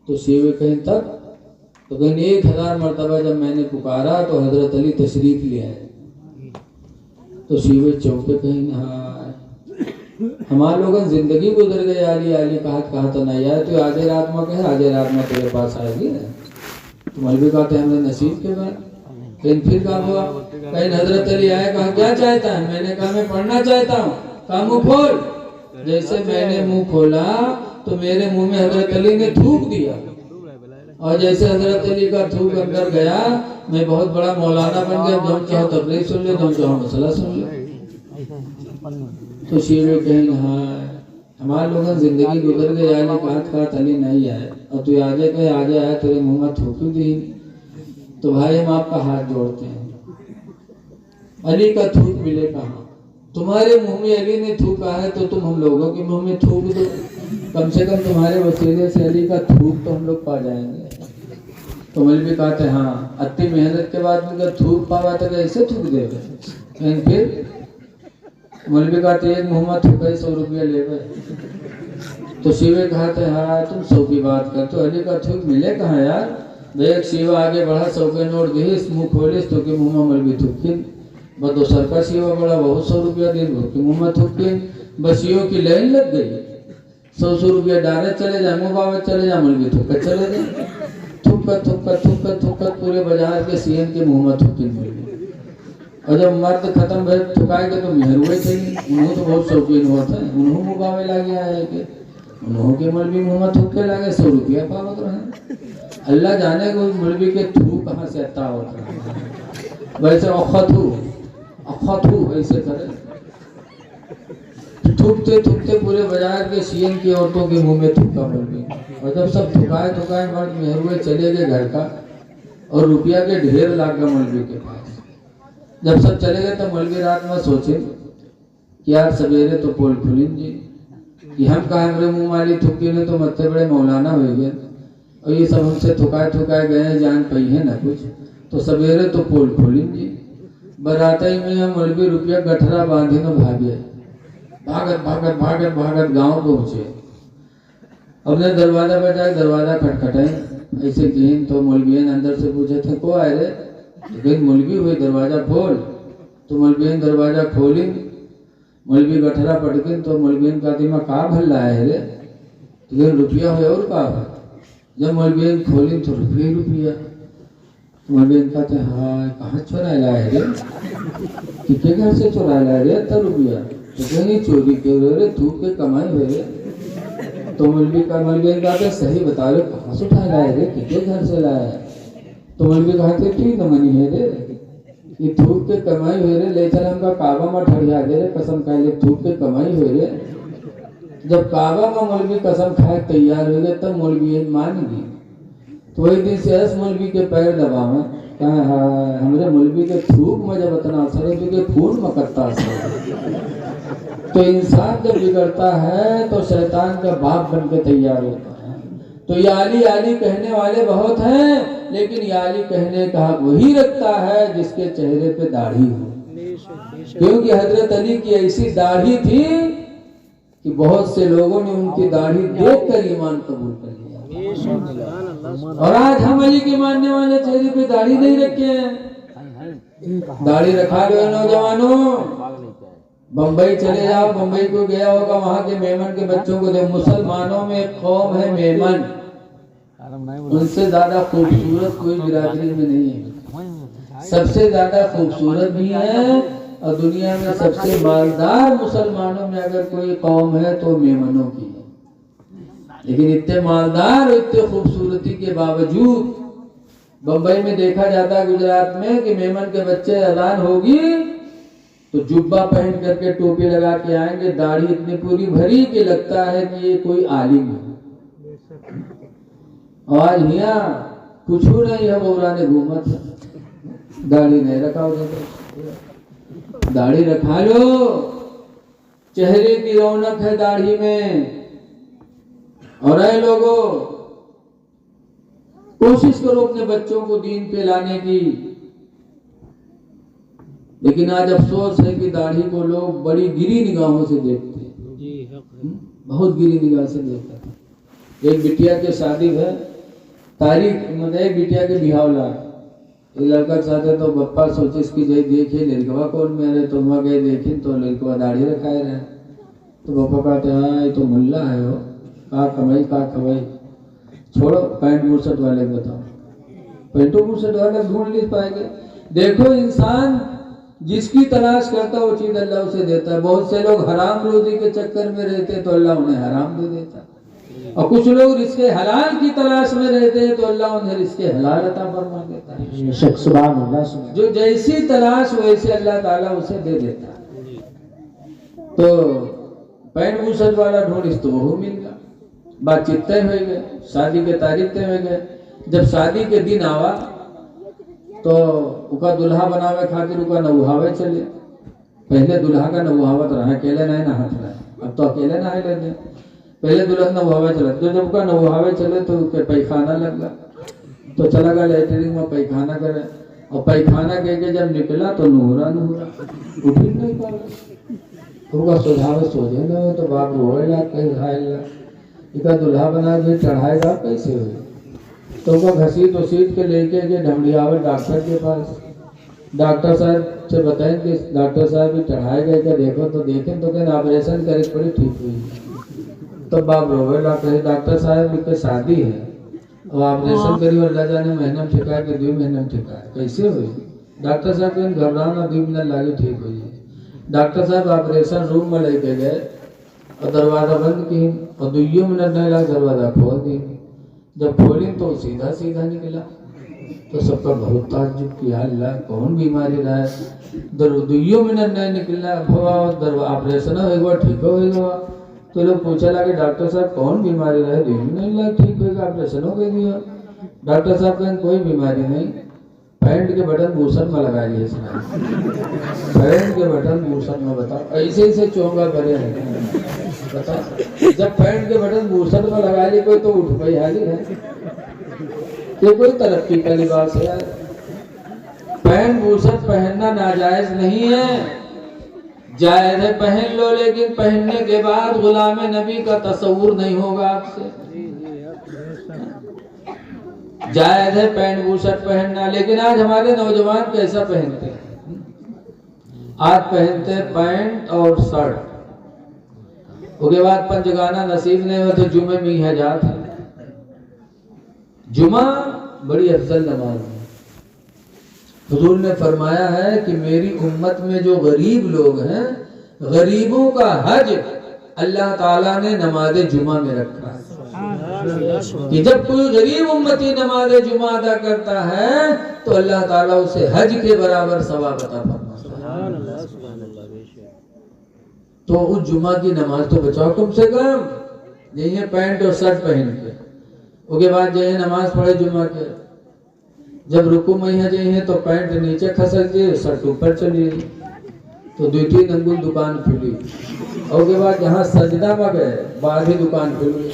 तो शिवे कहें तब, तो कहें 1000 मरतबा जब मैंने पुकारा तो हजरत अली तशरीफ ले आए। तो शिवे चौके कहें हाँ हमारे लोग जिंदगी गुजर गई, आली आली कहा तो नहीं आया, तो आधे रात में कहे आधे रात में तेरे पास आएगी। तो मौलवी कहते हैं हमने नसीब के बाद। लेकिन फिर कहा हुआ, कहीं हजरत अली आए, कहा क्या चाहता है, मैंने कहा मैं पढ़ना चाहता हूँ, कहा मुँह खोल। जैसे मैंने मुंह खोला तो मेरे मुंह में हजरत अली ने थूक दिया, और जैसे हजरत अली का थूक अंदर गया, मैं बहुत बड़ा मौलाना बन गया, जो चाहो तकरीर सुन ले, जो चाहो मसला सुन ले। तो शिवे कहेंगे हाँ हमारे लोग जिंदगी गुजर गई, आने कहा अली नहीं आए, और तू आगे कहे आगे आया, तेरे मुंह में थूक दी। तो भाई हम आपका हाथ जोड़ते हैं, अली का थूक मिले कहाँ, तुम्हारे मुंह में अली ने थूका है तो तुम हम लोगों के मुंह में थूक दो, कम से कम तुम्हारे वसीले से अली का थूक तो हम लोग पा जाएंगे। तो मौलवी कहते हैं हाँ अति मेहनत के बाद उनका थूक पावा तो कैसे थूक देगा। फिर मौलवी कहते एक मुँह में थूका 100 रुपया ले गए। तो शिवे कहते हाँ तुम 100 की बात कर, तो अली का थूक मिले कहाँ यार। एक शिवा आगे बढ़ा, 100 के नोट गई, मुँह खोले तो के मुँह में मौलवी थूकिन, बस दोसर का शिवा बड़ा बहुत 100 रुपया दे दो कि मुँह में थूकिन, बसियों की लाइन लग गई, 100 रुपया डायरेक्ट चले जाए, मुँह बाबा चले जाए, मौलवी थूक चले जाए, थूक पूरे बाजार के सीएम के मुँह में थूकिन मौलवी। और जब मर्द खत्म भे थुकाएगा तो मेहरुए चाहिए, उन्होंने तो बहुत शौकीन होता है, उन्होंने मुँह बावे लगे आए के उन्होंने के मौलवी मुँह में थूक के लगे 100 रुपया पावत रहे। अल्लाह जाने को मौलवी के थूक कहाँ से आता होता है। वैसे अखतू ऐसे करे, थूकते पूरे बाजार के सीएम की औरतों के मुंह में थूका मौलवी। और जब सब थुकाए मर्द मेहरुए चले गए घर का, और रुपया के ढेर लाग गया मौलवी के पास। जब सब चले गए तो मौलवी रात में सोचे कि यार सवेरे तो पोल खुलिन जी कि हम कहा हमारे मुँह वाली थुकी ने तो मत्ते बड़े मौलाना हो गए, और ये सब हमसे थुकाए गए जान पाई है ना कुछ, तो सवेरे तो पोल खुलिन जी। बराता ही में मौलवी रुपया गठरा बांधे न भागे, भागत भागत भागत भागत गांव पहुंचे। अपने दरवाजा बजाए, दरवाजा खटखटाए, ऐसे किन तो मौलवियन अंदर से पूछे थे को आए रे, तो कहीं मौलवी हुई दरवाजा खोल। तो मौलवियन दरवाजा खोली, मौलवी गठरा पटकिन तो मौलवियन का दिमाग का भल्ला है रे, तो कहीं रुपया हो और का है। जब मौलवियन खोली तो रुपया, तो मौलवियन कहते हाँ कहाँ चुरा लाए रे, किसके घर से चुरा लाए रे तो रुपया, तो कहीं चोरी के रे धूप के कमाई हुए रे। तो मौलवी कहते सही बता रहे कहाँ से उठा लाए रे, किसके घर से लाया। तो मौलवी कहते ठीक न मनी है रे, ये धूप के कमाई हुए रे, ले चल हमका काबा में ठहरिया दे रे, कसम खाए ले धूप के कमाई हुए रे। जब काबा में मौलवी कसम खाए तैयार हो गए तब मौलवी मान गई। तो वही दिन से ऐस मौलवी के पैर दबावे, कहा हाँ हमारे मौलवी के धूप में जब इतना असर है क्योंकि खून में कत्ता असर है। तो इंसान जब बिगड़ता है तो शैतान का बाप बन के तैयार होता है। तो ये आली आली कहने वाले बहुत हैं, लेकिन ये आली कहने का हक वही रखता है जिसके चेहरे पे दाढ़ी हो। क्योंकि हजरत अली की ऐसी दाढ़ी थी कि बहुत से लोगों ने उनकी दाढ़ी देखकर ईमान कबूल कर लिया। और आज हम अली के मानने वाले चेहरे पे दाढ़ी नहीं रखे हैं। दाढ़ी रखा लो नौजवानों, बम्बई चले जाओ, बम्बई को गया होगा, वहां के मेमन के बच्चों को देखो। मुसलमानों में एक कौम है मेमन, उनसे ज्यादा खूबसूरत कोई बिरादरी में नहीं है। सबसे ज्यादा खूबसूरत भी है और दुनिया में सबसे मालदार मुसलमानों में अगर कोई कौम है तो मेमनों की है। लेकिन इतने मालदार और इतने खूबसूरती के बावजूद बम्बई में देखा जाता है, गुजरात में, कि मेमन के बच्चे अजान होगी तो जुब्बा पहन करके टोपी लगा के आएंगे, दाढ़ी इतनी पूरी भरी कि लगता है कि ये कोई आलिम है। आज यहाँ कुछ नहीं है, बोरा ने घूमा था, दाढ़ी नहीं रखा होगा। दाढ़ी रखा लो, चेहरे की रौनक है दाढ़ी में। और ऐ लोगों, कोशिश करो अपने बच्चों को दीन पे लाने की। लेकिन आज अफसोस है कि दाढ़ी को लोग बड़ी गिरी निगाहों से देखते हैं, बहुत गिरी निगाह से देखते हैं। एक बिटिया के शादी है, तारीख मतलब एक बिटिया के बिहावला, एक लड़का के साथ है तो बप्पा सोचे इसकी जय देखिए लड़कवा कौन मेरे, तो वहाँ गए देखे तो लड़कवा दाढ़ी रखाए रहे। तो बप्पा कहते हाँ ये तो मुल्ला है वो, का कमाई का खवाई, छोड़ो पैंट बुरसट वाले को बताओ, पैंटो बुरसट वाले ढूंढ नहीं पाएंगे। देखो इंसान जिसकी तलाश करता है वो चीज अल्लाह उसे देता है। बहुत से लोग हराम रोजी के चक्कर में रहते तो अल्लाह उन्हें हराम दे देता है, और कुछ लोग रिस्के हलाल की तलाश में रहते हैं तो अल्लाह उन्हें रिस्के हलाल अता फरमा देता है। सुभान अल्लाह। जो जैसी तलाश वैसे अल्लाह ताला उसे दे देता है। तो पैंट बुशर्ट वाला ढूंढ तो वो मिल गया, बातचीत तय हो गए, शादी के तारीख तय हो गए। जब शादी के दिन आवा तो उका दुल्हा बनावे खातिर उका नौहावे चले। पहले दुल्हा का नौहावत रहा, अकेले नहीं नहात रहा, अब तो अकेले नहाए लेते। पहले दुल्हन नौहावे चले, तो जब उका नौहावे चले तो उसके पैखाना लग गया, तो चला गया लेटरिन में पैखाना करे, और पैखाना के जब निकला तो नूरा उठ नहीं पा रहा। तो सुझाव सोचे न तो बाप रोएला कहीं खाएगा, इका दुल्हा बना के चढ़ाएगा कैसे हो। तो वो घसीट उसीट के लेके गए ढमड़ियावे डॉक्टर के पास। डॉक्टर साहब से बताएं कि डॉक्टर साहब भी चढ़ाए गए क्या, देखो तो देखें तो कहना ऑपरेशन करे पड़ी ठीक हुई। तो बाप रोवेला कहे डॉक्टर साहब की शादी है और ऑपरेशन करी अल्लाह जाने महीना में ठिका के 2 महीना में ठिका कैसे हुई। डॉक्टर साहब कहें घबराना 2 मिनट लागे ठीक हुई। डॉक्टर साहब ऑपरेशन रूम में लेके गए और दरवाजा बंद की और 2 मिनट नहीं लगा, दरवाजा खोल दी। जब खोली तो सीधा सीधा निकला, तो सबका बहुत ताज्जुब किया, अल्लाह कौन बीमारी रहा है। 2 मिनट नहीं निकला, ऑपरेशन एक बार ठीक हो गया। तो लोग पूछा लगे डॉक्टर साहब कौन बीमारी रहे, 2 मिनट लगा ठीक होगा, ऑपरेशन हो गया। डॉक्टर साहब कहें कोई बीमारी नहीं, पैंट के बटन भूषण में लगा लिए। पैंट के बटन भूषण में, बताओ ऐसे ऐसे चोंगा भरे हैं, बताओ। जब पैंट के बटन भूषण में लगा लिए कोई तो उठ पाई हाजिर है, ये कोई तरक्की का लिबास है यार। पैंट भूषण पहनना नाजायज नहीं है। जायज है पहन लो, लेकिन पहनने के बाद गुलाम नबी का तस्वुर नहीं होगा आपसे। जायज है पैंट बूशर्ट पहनना, लेकिन आज हमारे नौजवान कैसा पहनते हैं? आज पहनते हैं पैंट और शर्ट, उसके बाद पंचगाना नसीब नहीं हुआ तो जुमे में ही हजात है। जुमा बड़ी अफजल नमाज है। हुजूर ने फरमाया है कि मेरी उम्मत में जो गरीब लोग हैं, गरीबों का हज अल्लाह ताला ने नमाज जुमा में रखा है कि जब कोई गरीब उम्मती नमाज जुमा अदा करता है तो अल्लाह ताला उसे हज के बराबर सवाब अता फरमाता है। तो उस जुमा की नमाज तो बचाओ कम से कम, यही पैंट और शर्ट पहन के, उसके बाद जो है नमाज पढ़े जुमा के। जब रुकू में है तो पैंट नीचे खसक दिए, शर्ट ऊपर चलिए, तो 2-3 अंगुल दुकान खुली, और उसके बाद जहाँ सजदा में गए बाद ही दुकान खुली।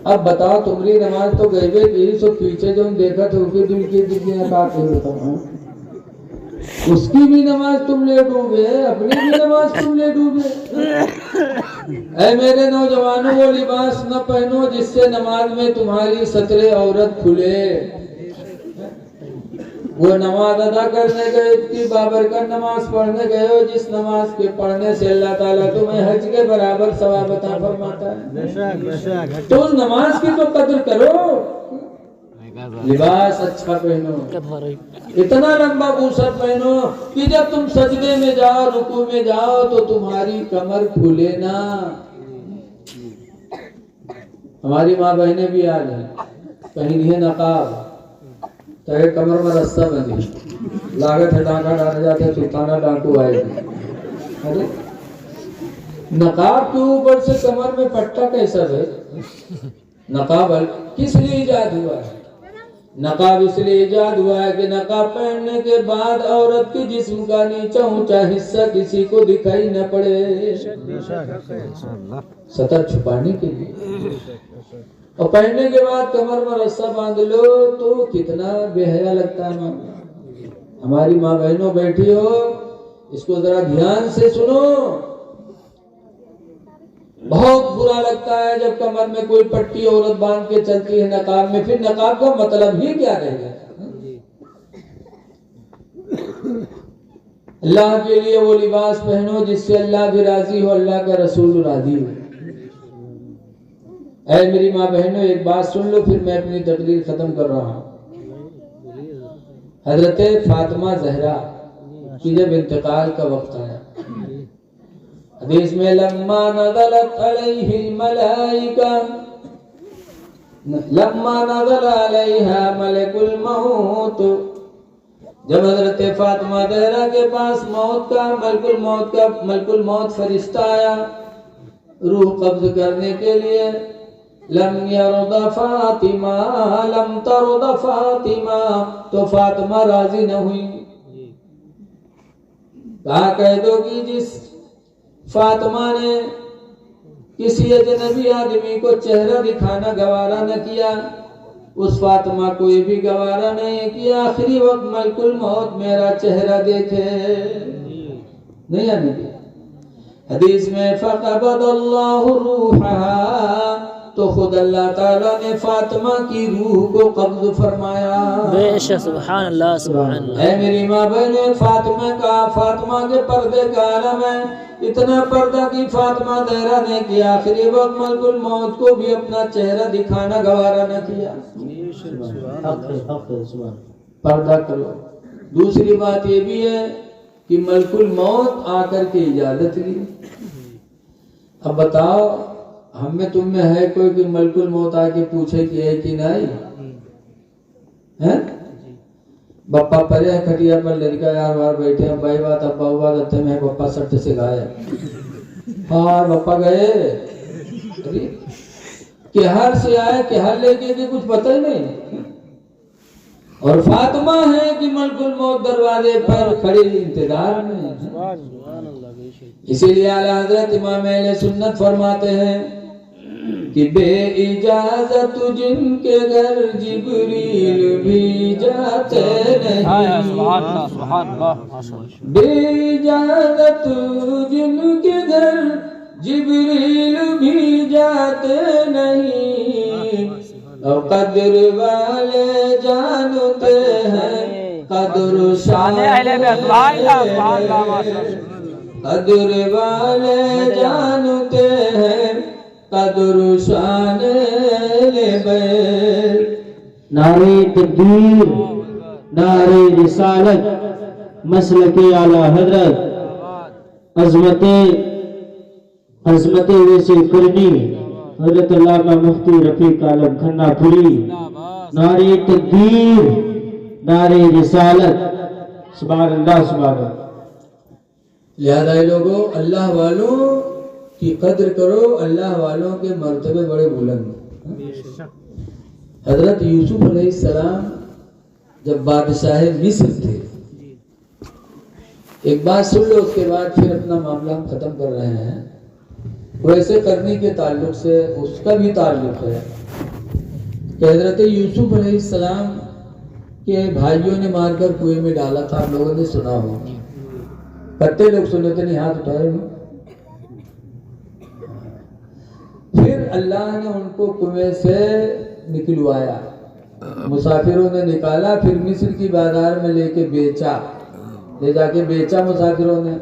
अब बताओ तुम्हारी नमाज तो गईबे की, सो पीछे जो देखा तो उसकी दिल की बताओ, उसकी भी नमाज तुम ले डूबे, अपनी भी नमाज तुम ले डूबे। ऐ मेरे नौजवानों, वो लिबास न पहनो जिससे नमाज में तुम्हारी सतरे औरत खुले। वो नमाज अदा करने गए कि बाबरकत नमाज पढ़ने गए हो, जिस नमाज के पढ़ने से अल्लाह ताला तुम्हें हज के बराबर सवाब अता फरमाता है। तो उस नमाज की तो कदर करो। लिबास अच्छा पहनो, इतना लंबा बूशर्ट पहनो कि जब तुम सजदे में जाओ, रुकू में जाओ तो तुम्हारी कमर खुले ना। हमारी माँ बहनें भी आज हैं, पहनी है नकाब, तो कमर में रस्सा बंधी, लागत है डाका डाले जाते सुल्ताना डाकू आएगी। अरे नकाब के ऊपर से कमर में पट्टा कैसा है? नकाब किस लिए इजाद हुआ है? नकाब इसलिए इजाद हुआ है कि नकाब पहनने के बाद औरत के जिस्म का नीचा ऊंचा हिस्सा किसी को दिखाई न पड़े, सतर छुपाने के लिए। और पहनने के बाद कमर में रस्सा बांध लो तो कितना बेहया लगता है। हमारी माँ बहनों बैठी हो, इसको जरा ध्यान से सुनो। बहुत बुरा लगता है जब कमर में कोई पट्टी औरत बांध के चलती है नकाब में, फिर नकाब का मतलब ही क्या रहेगा? अल्लाह के लिए वो लिबास पहनो जिससे अल्लाह भी राजी हो, अल्लाह का रसूल राजी हो। ऐ मेरी माँ बहनों, एक बात सुन लो, फिर मैं अपनी तकरीर खत्म कर रहा हूँ। हजरत फातिमा जहरा की जब इंतकाल का वक्त आया, हदीस में लम्मा नज़लत अलैहिल मलाइका, लम्मा नज़ल अलैहा मलकुल मौत, जब हजरत फातिमा ज़हरा के पास मलकुल मौत फरिश्ता आया रूह कब्ज करने के लिए, लम यरद फातिमा लम तरद फातिमा, तो फातिमा राजी न हुई। कहा कह दो कि जिस फातिमा ने किसी अजनबी आदमी को चेहरा दिखाना गवारा न किया, उस फातिमा को ये भी गवारा नहीं कि आखिरी वक्त मलकुल मौत मेरा चेहरा देखे। नहीं आने दिया। हदीस में फ़क़बदल्लाहु रूहहा, तो खुद अल्लाह ताला ने फातिमा की रूह को कब्ज़ फरमाया। बेशक सुभान अल्लाह सुभान अल्लाह। ऐ मेरी माँ बहने, फातिमा के पर्दे का आलम है। इतना पर्दा की फातिमा ज़हरा ने कि आखिरी वक्त मलकुल मौत को भी अपना चेहरा दिखाना गवारा न किया। पर्दा करो। दूसरी बात ये भी है कि मलकुल मौत आकर के इजाजत ली। अब बताओ, हम में तुम में है कोई कि मलकुल मौत आके पूछे कि है कि नहीं है? बप्पा परे है खटिया पर, लड़का यार बार बैठे हैं, भाई बात अब्बा हुआ रहते में बप्पा सट से गाया। हाँ बप्पा गए कि हर से आए कि हर लेके कि कुछ पता ही नहीं। और फातिमा है कि मलकुल मौत दरवाजे पर खड़ी इंतजार में। इसीलिए आला हजरत इमाम अहले सुन्नत फरमाते हैं कि बे इजाजत जिनके घर जिब्रील भी जाते नहीं। सुभान अल्लाह, सुभान अल्लाह, माशाअल्लाह। बे इजाजत जिनके घर जिब्रील भी जाते नहीं, और कदर वाले जानते हैं कदर शान अहले बैत, सुभान अल्लाह, सुभान अल्लाह, माशाअल्लाह। कदर वाले जानते हैं कदर शान बैत। नारे तकबीर, नारे रिसालत, मसलके आला हजरत, अजमते वैसे करनी हजरत अल्लामा मुफ्ती रफीक आलम खन्नापुरी। नारे तकबीर, नारे रिसालत, सुभान अल्लाह, सुभान अल्लाह। लिहाजा लोगों, अल्लाह वालों की कद्र करो, अल्लाह वालों के मर्तबे बड़े बुलंद। हजरत यूसुफ अलैहिस्सलाम जब बादशाह मिस्र थे, एक बात सुन लो, उसके बाद फिर अपना मामला हम खत्म कर रहे हैं। वैसे करने के ताल्लुक से उसका भी ताल्लुक है कि हजरत यूसुफ अलैहिस्सलाम के भाइयों ने मारकर कुएं में डाला था, आप लोगों ने सुना हो। कत्ते लोग सुने थे, नहीं हाथ उठाए नहीं। फिर अल्लाह ने उनको कुएं से निकलवाया, मुसाफिरों ने निकाला, फिर मिस्र की बाजार में लेके बेचा, ले जाके बेचा मुसाफिरों ने।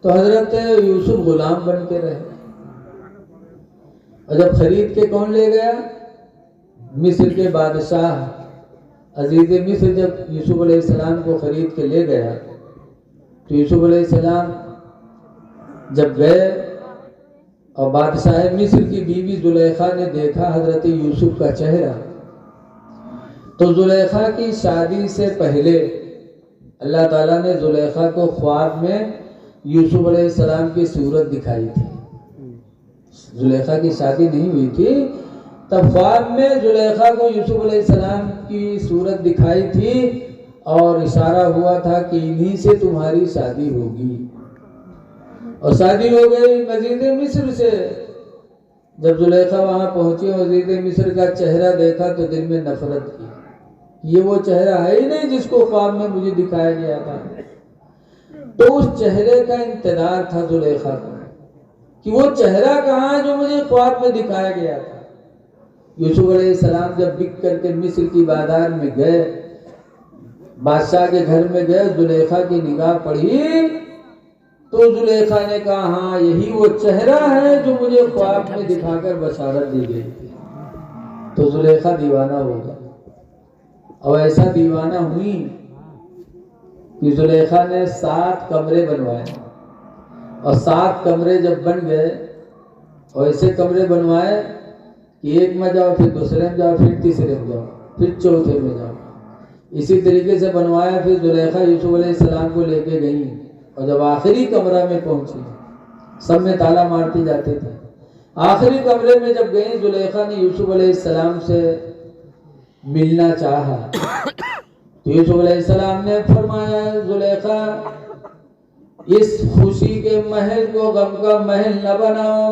तो हजरत यूसुफ गुलाम बन के रहे, और जब खरीद के कौन ले गया? मिस्र के बादशाह अजीज मिस्र जब यूसुफ अलैहिस्सलाम को खरीद के ले गया, तो यूसुफ अलैहिस्सलाम जब गए और बादशाह मिस्र की बीवी जुलेखा ने देखा हजरत यूसुफ का चेहरा, तो जुलेखा की शादी से पहले अल्लाह ताला ने जुलेखा को ख्वाब में यूसुफ अलैहिस्सलाम की सूरत दिखाई थी। जुलेखा की शादी नहीं हुई थी, तब ख्वाब में जुलेखा को यूसुफ अलैहिस्सलाम की सूरत दिखाई थी, और इशारा हुआ था कि इन्हीं से तुम्हारी शादी होगी। और शादी हो गई मजीद मिस्र से। जब जुलेखा वहां पहुंची, मजीद मिस्र का चेहरा देखा तो दिल में नफरत की, ये वो चेहरा है ही नहीं जिसको ख्वाब में मुझे दिखाया गया था। तो उस चेहरे का इंतजार था जुलेखा को कि वो चेहरा कहाँ जो मुझे ख्वाब में दिखाया गया था। यूसुफ अलैहिस्सलाम जब बिक करके मिस्र की बाजार में गए, बादशाह के घर में गए, जुलेखा की निगाह पड़ी, तो जुलेखा ने कहा, हाँ यही वो चेहरा है जो मुझे ख्वाब में दिखाकर बशारत दी गई थी। तो जुलेखा दीवाना हो गया, और ऐसा दीवाना हुई कि जुलेखा ने 7 कमरे बनवाए, और 7 कमरे जब बन गए, और ऐसे कमरे बनवाए कि एक में जाओ, फिर दूसरे में जाओ, फिर तीसरे में जाओ, फिर चौथे में जाओ। इसी तरीके से बनवाया। फिर जुलेखा यूसुफ अलैहिस्सलाम को लेके गई, और जब आखिरी कमरा में पहुंची, सब में ताला मारते जाते थे, आखिरी कमरे में जब गई, जुलेखा ने यूसुफ अलैहिस्सलाम से मिलना चाहा। तो यूसुफ अलैहिस्सलाम ने फरमाया, जुलेखा इस खुशी के महल को गम का महल न बनाओ,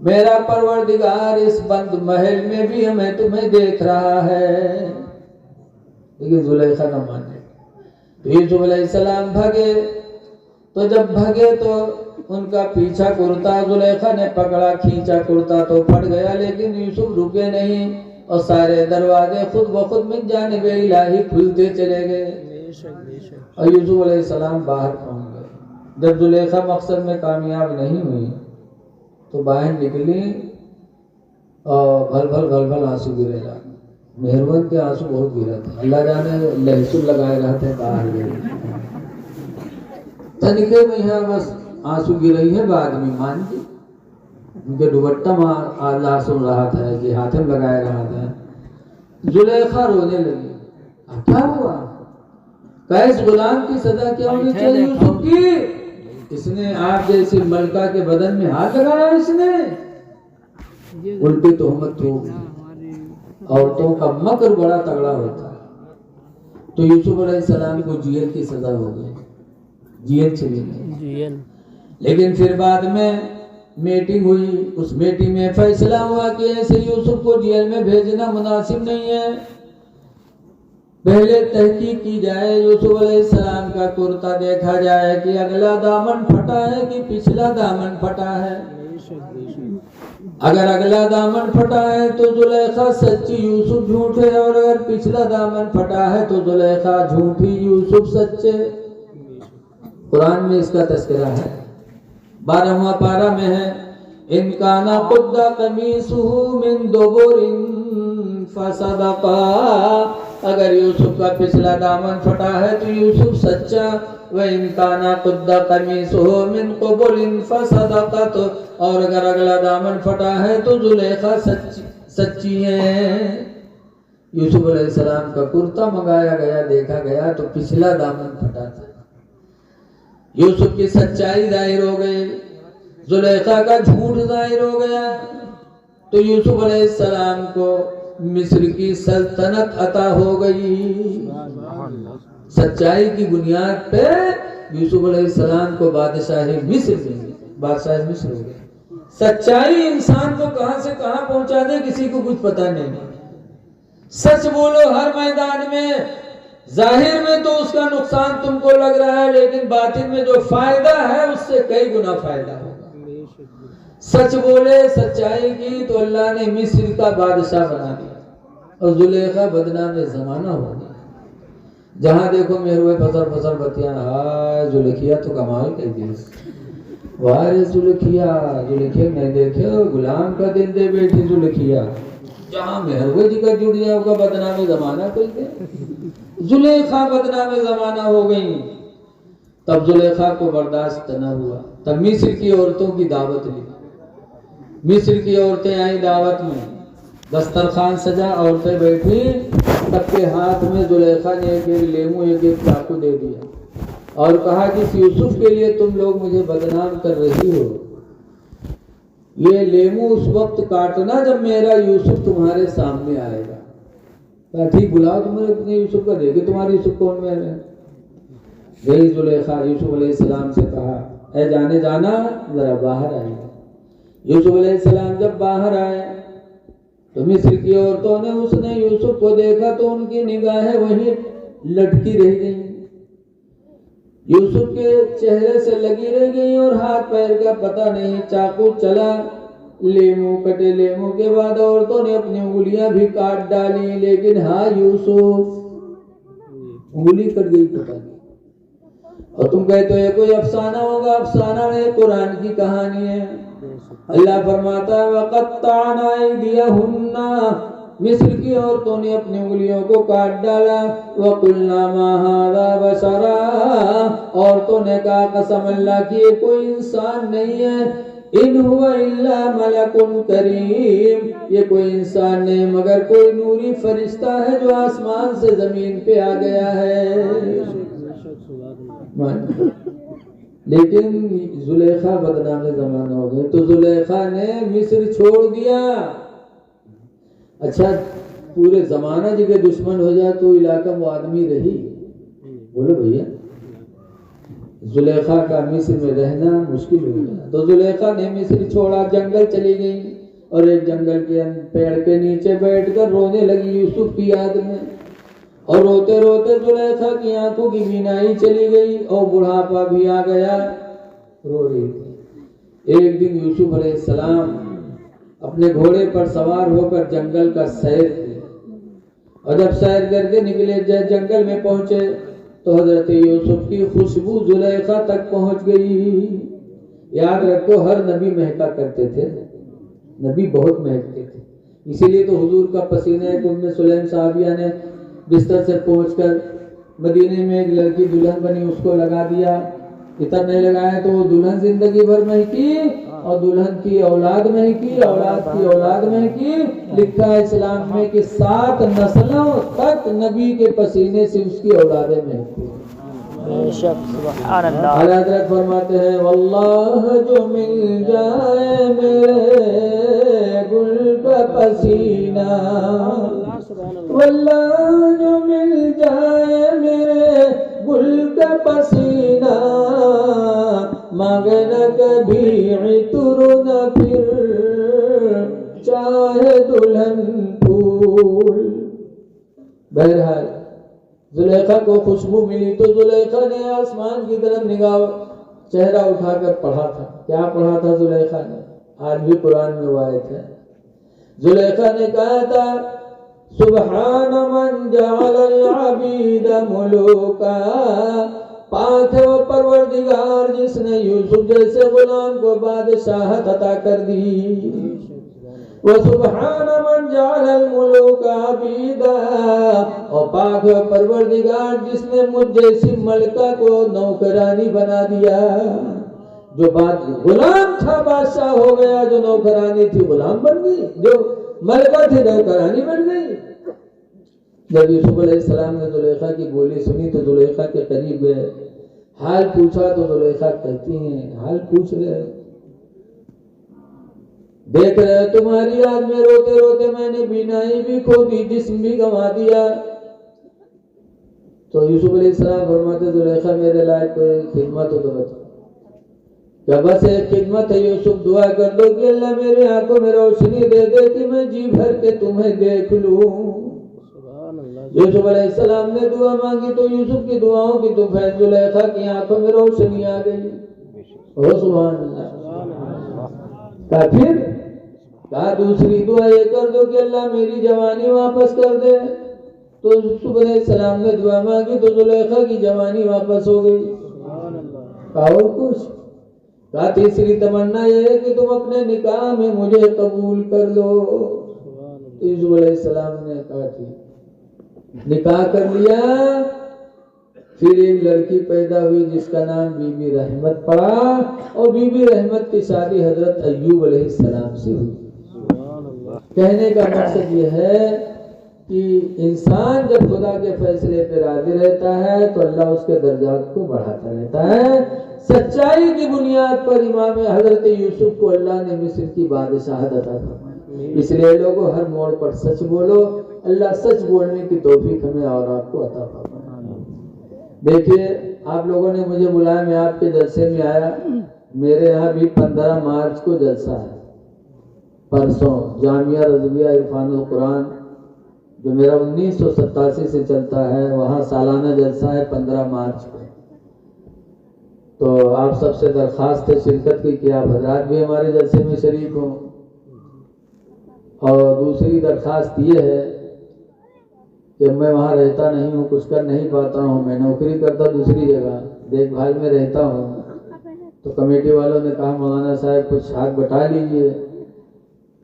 मेरा परवरदिगार इस बंद महल में भी हमें तुम्हें देख रहा है। लेकिन जुलेखा न माने। तो यूसुफ अलैहिस्सलाम भागे, तो जब भागे तो उनका पीछा कुर्ता जुलेखा ने पकड़ा, खींचा, कुर्ता तो फट गया, लेकिन यूसुफ रुके नहीं, और सारे दरवाजे खुद ब खुद में जानिबे इलाही खुलते चले गए, और यूसुफ अलैहिस्सलाम बाहर पहुंच गए। जब जुलेखा मकसद में कामयाब नहीं हुई, तो बाहर निकली, और भल भल आंसू गिरे जा, मेहरबान के आंसू बहुत गिरा था, अल्लाह जाने लहसुन लगाए रहते बाहर गए, तनिके में है बस आंसू गिरई है, बाद में मान जी उनके दुपट्टा में लहसुन रहा था कि हाथ में लगाया रहा था। जुलेखा रोने लगी, क्या हुआ? कैस गुलाम की सजा क्या होनी चाहिए यूसुफ की? इसने आप जैसी मलका के बदन में हाथ लगाया, इसने उल्टी तोहमत थोप। औरतों का मकर बड़ा तगड़ा होता है। तो यूसुफ अलैहिस्सलाम को जेल की सजा हो गई, जेल चली गई। लेकिन फिर बाद में मीटिंग हुई। उस मीटिंग में फैसला हुआ कि ऐसे यूसुफ को जेल में भेजना मुनासिब नहीं है, पहले तहकीक की जाए, यूसुफ अलैहिस्सलाम का कुर्ता देखा जाए कि अगला दामन फटा है कि पिछला दामन फटा है। अगर अगला दामन फटा है तो जुलेखा सच्ची, यूसुफ झूठे, और अगर पिछला दामन फटा है तो जुलेखा झूठी, यूसुफ सच्चे। कुरान में इसका तस्करा है, 12वां पारा में है, इनकाना कुद्दा कमीसुहु मिन दुबुरिन फसदका। अगर यूसुफ का पिछला दामन फटा है तो यूसुफ सच्चा, व इनकाना कुद्दा कमीसुहु मिन कुबुलिन फसदका, तो और अगर अगला दामन फटा है तो जुलेखा सच्ची है। यूसुफ अलैहिस्सलाम का कुर्ता मंगाया गया, देखा गया तो पिछला दामन फटा था। यूसुफ की सच्चाई जाहिर हो गई, जुलेखा का झूठ जाहिर हो गया, तो यूसुफ अलैहिस्सलाम को मिस्र की सल्तनत अता हो गई। सच्चाई की बुनियाद पे यूसुफ अलैहिस्सलाम को बादशाही मिस्र मिली, बादशाह मिस्र हो गए। सच्चाई इंसान को कहां से कहां पहुंचा दे किसी को कुछ पता नहीं। सच बोलो हर मैदान में, जाहिर में तो उसका नुकसान तुमको लग रहा है, लेकिन बातिन में जो फायदा है उससे कई गुना फायदा होगा। सच बोले सच्चाई की तो अल्लाह ने मिस्र का बादशाह बना दिया और जुलेखा बदनाम जमाना हो गया। जहां देखो मेरे फसर फसर बतिया, हाय जुलेखिया तो कमाल कर दी, वाह जुलेखिया, जुलेखिया नहीं देखे गुलाम का दिल दे बैठी जुलेखिया। जहां मेहरवे जी का जुड़ जाए होगा बदनाम जमाना कोई दे, जुलेखा बदनाम जमाना हो गई। तब जुलेखा को बर्दाश्त न हुआ, तब मिस्र की औरतों की दावत ली। मिस्र की औरतें आई दावत में, दस्तरखान सजा, औरतें बैठी, सबके हाथ में जुलेखा ने एक एक लेमू एक एक चाकू दे दिया और कहा कि इस यूसुफ के लिए तुम लोग मुझे बदनाम कर रही हो, ये लेमू उस वक्त काटना जब मेरा यूसुफ तुम्हारे सामने आएगा। ठीक, बुलाओ तुम्हें अपने यूसुफ का, देखे तुम्हारे यूसुफ कौन में है। गई जुलेखा, यूसुफ अलैहिस्सलाम से कहा, ऐ जाने जाना जरा बाहर आएगा। यूसुफ अलैहिस्सलाम जब बाहर आए तो मिस्र की औरतों ने उसने यूसुफ को देखा तो उनकी निगाहें वहीं लटकी रह गईं, यूसुफ के चेहरे से लगी रह गई और हाथ पैर का पता नहीं। चाकू चला, लेमू कटे, लेमू के बाद औरतों ने अपनी उंगलियां भी काट डाली, लेकिन हाँ यूसुफ, उंगली कट गई पता नहीं। और तुम कहते हो ये कोई अफसाना होगा, अफसाना नहीं, कुरान की कहानी है। अल्लाह फरमाता है वक़त्ताना अयदियहुन्ना, मिस्र की औरतों ने अपनी उंगलियों को काट डाला। वक़ुल्ना मा हाज़ा बशरा, औरतों ने कहा कसम अल्लाह की ये कोई इंसान नहीं है, इन हुवा इल्ला मलकुन करीम, ये कोई इंसान नहीं मगर कोई नूरी फरिश्ता है जो आसमान से जमीन पे आ गया है। लेकिन जुलेखा बदनाम जमाना हो गए तो जुलेखा ने मिस्र छोड़ दिया। अच्छा, पूरे जमाना जी के दुश्मन हो जाए तो इलाका वो आदमी रही, बोलो भैया, जुलेखा का मिस्र में रहना मुश्किल हो गया। तो जुलेखा ने मिस्र छोड़ा, जंगल चली गई और एक जंगल के पेड़ के नीचे बैठकर रोने लगी यूसुफ की याद में। और रोते रोते जुलेखा की आंखों की बीनाई चली गई और बुढ़ापा भी आ गया, रो रही थी। एक दिन यूसुफ अलैहिस्सलाम अपने घोड़े पर सवार होकर जंगल का सैर किया और जब सैर करके निकले जंगल में पहुंचे तो हजरत यूसुफ की खुशबू जुलेखा तक पहुंच गई। याद रखो हर नबी महका करते थे, नबी बहुत महकते थे, इसीलिए तो हुजूर का पसीना एक उम्मे सुलैम साहबिया ने बिस्तर से पहुंचकर मदीने में एक लड़की दुल्हन बनी उसको लगा दिया। इतना नहीं लगाया तो दुल्हन जिंदगी भर महकी और दुल्हन की औलाद महकी, औलाद की औलाद महकी। लिखा है इस्लाम में कि 7 नस्लों तक नबी के पसीने से उसकी औलादें महकी। हज़रत फरमाते हैं वल्लाह जो मिल जाए मेरे गुल का पसीना, वल्लाह जो मिल जाए मेरे गुल का पसीना, मांगे न कभी इत्र न फिर चाहे दुल्हन फूल। बहरहाल जुलेखा को खुशबू मिली तो जुलेखा ने आसमान की तरफ निगाह चेहरा उठाकर पढ़ा था। क्या पढ़ा था जुलेखा ने? आज भी कुरान में वो आयत है। जुलेखा ने कहा था सुबहान मन जअल अबीद मुलूका, पाक है वो परवरदिगार जिसने यूसुफ जैसे गुलाम को बादशाहत अता कर दी। वो सुबहान मन जअल मुलूका अबीदा, और पाक है परवरदिगार जिसने मुझ जैसी मलका को नौकरानी बना दिया। जो बात गुलाम था बादशाह हो गया, जो नौकरानी थी गुलाम बन गई, जो मलका थी नौकरानी बन गई। जब यूसुफ अलैहिस्सलाम ने जुलेखा की बोली सुनी तो जुलेखा के करीब गए, हाल पूछा तो जुलेखा कहती हैं हाल पूछ रहे हो, देख रहे हो तुम्हारी याद में रोते रोते मैंने बीनाई भी खो दी, जिस्म भी गंवा दिया। तो यूसुफ अलैहिस्सलाम फरमाते जुलेखा मेरे लायक कोई खिदमत हो तो बता। क्या बस एक खिदमत है यूसुफ, दुआ कर दो कि अल्लाह मेरे आंखों में रोशनी दे दे कि मैं जी भर के तुम्हें देख लूं। यूसुफ अलैहिस्सलाम ने दुआ मांगी तो यूसुफ की दुआओं की तो फैज जुलेखा की आंखों में रोशनी आ गई। ओ सुभान अल्लाह। फिर कहा दूसरी दुआ ये कर दो कि अल्लाह मेरी जवानी वापस कर दे। तो यूसुफ अलैहिस्सलाम ने दुआ मांगी तो जुलेखा की जवानी वापस हो गई। कहा कुछ कहा तीसरी तमन्ना यह है कि तुम अपने निकाह में मुझे कबूल कर लो। यूसुफ अलैहिस्सलाम ने कहा ठीक, निकाह कर लिया। फिर एक लड़की पैदा हुई जिसका नाम बीबी रहमत पड़ा, और बीबी रहमत की शादी हजरत अय्यूब अलैहिस्सलाम से हुई। कहने का मकसद यह है कि इंसान जब खुदा के फैसले पर राजी रहता है तो अल्लाह उसके दर्जात को बढ़ाता रहता है। सच्चाई की बुनियाद पर इमाम हजरत यूसुफ को अल्लाह ने मिस्र की बादशाहत अता फरमाई। इसलिए लोगों हर मोड़ पर सच बोलो, अल्लाह सच बोलने की तौफीक हमें और आपको अता फरमाए। देखिए आप लोगों ने मुझे बुलाया, मैं आपके जलसे में आया। मेरे यहाँ भी 15 मार्च को जलसा है, परसों जामिया रज़विया इरफानुल कुरान जो मेरा 1987 से चलता है, वहाँ सालाना जलसा है 15 मार्च को। तो आप सबसे दरख्वास्त है शिरकत की कि आप हजरात भी हमारे जलसे में शरीक हों। और दूसरी दरख्वास्त ये है कि मैं वहाँ रहता नहीं हूँ, कुछ कर नहीं पाता हूँ, मैं नौकरी करता दूसरी जगह, देखभाल में रहता हूँ। तो कमेटी वालों ने कहा मौलाना साहब कुछ हाथ बटा लीजिए।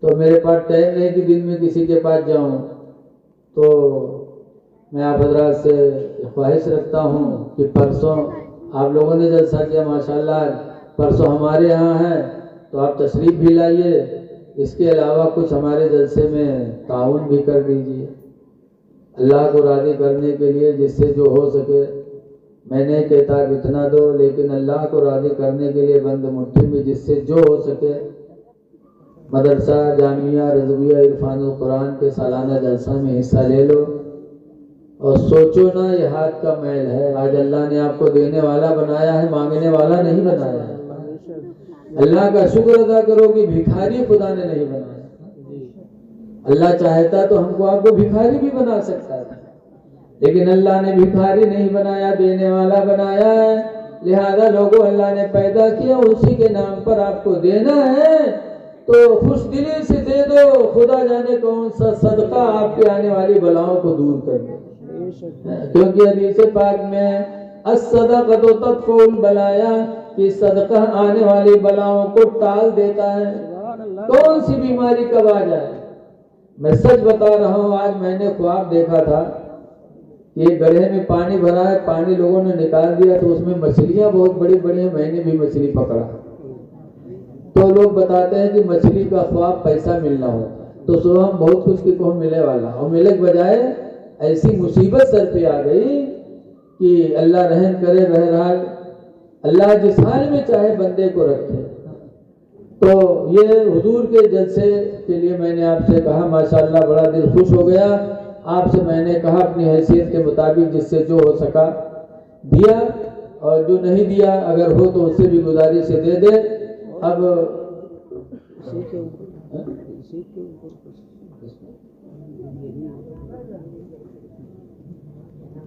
तो मेरे पास टाइम नहीं कि दिन में किसी के पास जाऊँ। तो मैं आप हजरात से ख्वाहिश रखता हूँ कि परसों आप लोगों ने जलसा किया माशाल्लाह, परसों हमारे यहाँ है तो आप तशरीफ भी लाइए। इसके अलावा कुछ हमारे जलसे में ताउन भी कर दीजिए अल्लाह को राज़ी करने के लिए, जिससे जो हो सके। मैं नहीं कहता इतना दो, लेकिन अल्लाह को राज़ी करने के लिए बंद मुट्ठी में जिससे जो हो सके। मदरसा जामिया रज़विया इरफानुल कुरान के सालाना जलसा में हिस्सा ले लो और सोचो ना ये हाथ का मैल है। आज अल्लाह ने आपको देने वाला बनाया है, मांगने वाला नहीं बनाया है। अल्लाह का शुक्र अदा करो कि भिखारी खुदा ने नहीं बनाया। अल्लाह चाहता तो हमको आपको भिखारी भी बना सकता था, लेकिन अल्लाह ने भिखारी नहीं बनाया, देने वाला बनाया है। लिहाजा लोगों अल्लाह ने पैदा किया, उसी के नाम पर आपको देना है तो खुश दिली से दे दो। खुदा जाने कौन सा सदका आपके आने वाली बलाओं को दूर कर दे। क्योंकि हदीस पाक में अस्सदक़तु तदफ़उल बलाया, कि सदका आने वाली बलाओं को टाल देता है। कौन सी बीमारी कब आ जाए। मैं सच बता रहा हूँ, आज मैंने ख्वाब देखा था कि गड्ढे में पानी भरा है, पानी लोगों ने निकाल दिया तो उसमें मछलियां बहुत बड़ी बड़ी हैं। मैंने भी मछली पकड़ा। तो लोग बताते हैं कि मछली का ख्वाब पैसा मिलना हो, तो सुबह हम बहुत कुछ को मिले वाला, और मिले के बजाय ऐसी मुसीबत सर पे आ गई कि अल्लाह रहम करे। बहरहाल अल्लाह जिस हाल में चाहे बंदे को रखे। तो ये हुजूर के जलसे के लिए मैंने आपसे कहा, माशाअल्लाह बड़ा दिल खुश हो गया। आपसे मैंने कहा अपनी हैसियत के मुताबिक जिससे जो हो सका दिया, और जो नहीं दिया अगर हो तो उससे भी गुजारिश से दे दे। अब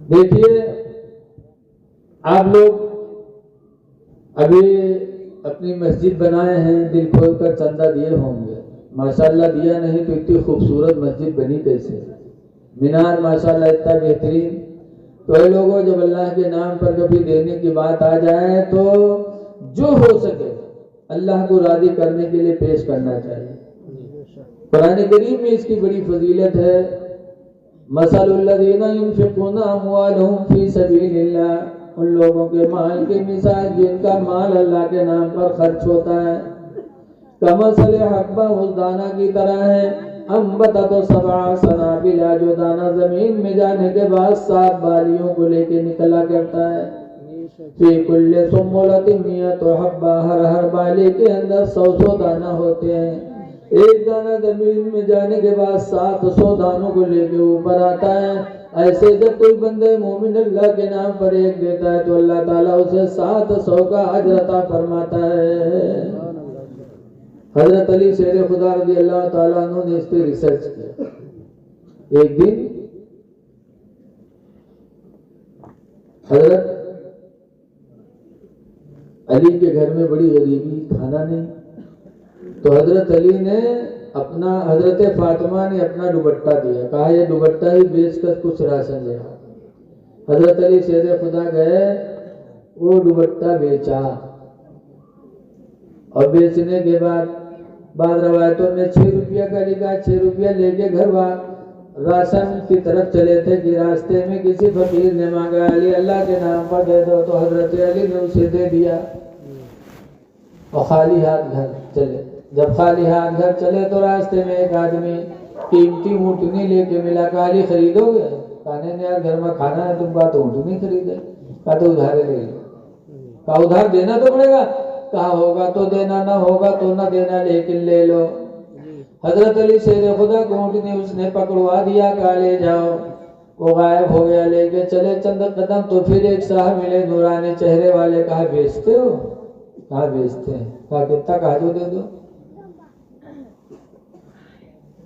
देखिए आप लोग अभी अपनी मस्जिद बनाए हैं, दिल खोल कर चंदा दिए होंगे। माशाल्लाह दिया नहीं तो इतनी खूबसूरत मस्जिद बनी कैसे, मीनार माशाल्लाह इतना बेहतरीन। तो ये लोगों जब अल्लाह के नाम पर कभी देने की बात आ जाए तो जो हो सके अल्लाह को राजी करने के लिए पेश करना चाहिए। कुरान करीम में इसकी बड़ी फजीलत है। मसलुल्लज़ीना युनफ़िक़ूना अम्वालहुम फ़ी सबीलिल्लाह, उन लोगों के माल की मिसाल जिनका माल अल्लाह के नाम पर खर्च होता है। कमसले हब्बा, उस दाना की तरह है। अंबता तो सबआ सनाबिला, जो दाना जमीन में जाने के बाद 7 बालियों को लेके निकला करता है। फी कुल्ले सुम्मुलतिन मियतु हब्बा, हर बाली के अंदर 100 दाना होते हैं। एक दाना जमीन में जाने के बाद 700 दानों को लेके ऊपर आता है। ऐसे जब कोई बंदे मोमिन अल्लाह के नाम पर एक देता है तो अल्लाह ताला उसे 700 का अजर अता फरमाता है। हजरत अली शेर खुदा रज़ी अल्लाह ताला अन्हु ने इस पे रिसर्च किया। एक दिन हजरत अली के घर में बड़ी गरीबी, खाना नहीं, तो हजरत अली ने अपना, हजरत फातिमा ने अपना दुपट्टा दिया, कहा ये दुपट्टा ही बेचकर कुछ राशन दे। हजरत अली शेर खुदा गए, वो दुपट्टा बेचा और बेचने के बाद रवायतों में 6 रुपया का लिखा। 6 रुपया लेके घर राशन की तरफ चले थे कि रास्ते में किसी फकीर ने मांगा, अली अल्लाह के नाम पर दे दो, तो हजरत अली ने उसे दे दिया और खाली हाथ घर चले। जब खाली हाथ घर चले तो रास्ते में एक आदमी कीमती ऊँटनी लेके मिला। कहा अली खरीदोगे? कहा नहीं यार, घर में खाना है, तुम बात ऊँटनी खरीदे? कहा तो उधारे ले लो। कहा उधार देना तो पड़ेगा? कहा होगा तो देना, ना होगा तो ना देना, लेकिन ले लो। हजरत अली शेर खुदा को ऊँटनी उसने पकड़वा दिया, कहा ले जाओ। वो गायब हो गया। लेके चले चंद कदम तो फिर एक साहब मिले, नूरानी चेहरे वाले। कहा बेचते हो? कहा बेचते हैं। कहा कितना? कहा जो दे दो।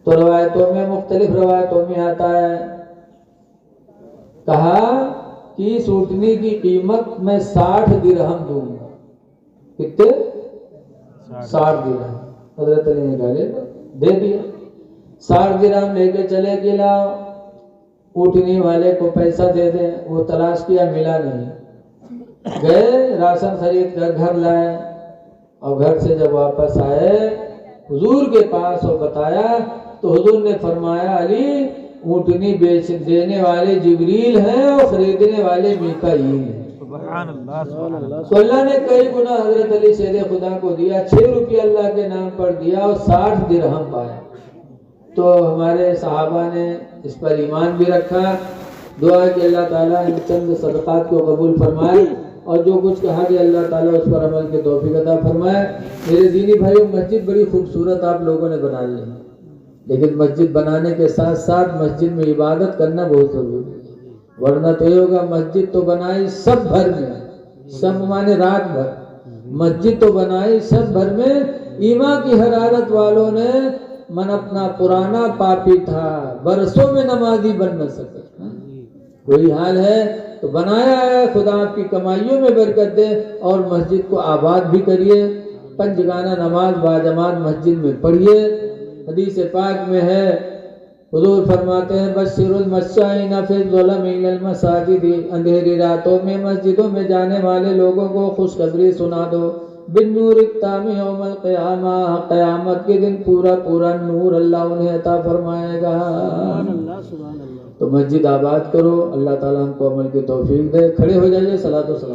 तो रवायतों में, मुख्तलिफ रवायतों में आता है, कहा कि इस ऊँटनी की कीमत मैं 60 दिरहम दूंगा। कितने? 60 दिरहम। हजरत अली ने कहा दे दिया। 60 दिरहम लेके चले कि लाओ ऊँटनी वाले को पैसा दे दे। वो तलाश किया, मिला नहीं। गए राशन खरीद कर घर लाए और घर से जब वापस आए हुजूर के पास और बताया तो हुजूर ने फरमाया, अली ऊँटनी बेच देने वाले जिब्रील हैं और खरीदने वाले मीकाईल हैं। तो अल्लाह ने कई गुना हजरत अली शेर खुदा को दिया। 6 रुपया अल्लाह के नाम पर दिया और 60 दिरहम पाया। तो हमारे सहाबा ने इस पर ईमान भी रखा। दुआ कि अल्लाह ताला इन चंद सदक़ात को कबूल फरमाए और जो कुछ कहा कि अल्लाह ताला उस पर अमल की तौफीक अता फरमाए। मेरे दीनी भाइयों, मस्जिद बड़ी खूबसूरत आप लोगों ने बना ली है, लेकिन मस्जिद बनाने के साथ साथ मस्जिद में इबादत करना बहुत जरूरी है। वरना तो ये होगा, मस्जिद तो बनाई सब भर में, सब माने रात भर, मस्जिद तो बनाई सब भर में। ईमा की हरारत वालों ने मन अपना पुराना पापी था, बरसों में नमाजी बन न सके। कोई हाल है तो बनाया है, खुदा आपकी कमाइयों में बरकत दे और मस्जिद को आबाद भी करिए। पंजगाना नमाज बाजमात मस्जिद में पढ़िए। हदीस पाक में है, हुजूर फरमाते हैं, बश्शिरुल मशाईना फिल ज़ुलम इलल मसाजिद, अंधेरी रातों में मस्जिदों में जाने वाले लोगों को खुशखबरी सुना दो। बिन नूर तामी यौमल क़यामा, क़यामत के दिन पूरा पूरा नूर अल्लाह उन्हें अता फरमाएगा। तो मस्जिद आबाद करो, अल्लाह ताला हमको अमल की तौफीक दे। खड़े हो जाइए, सलातो सलाम।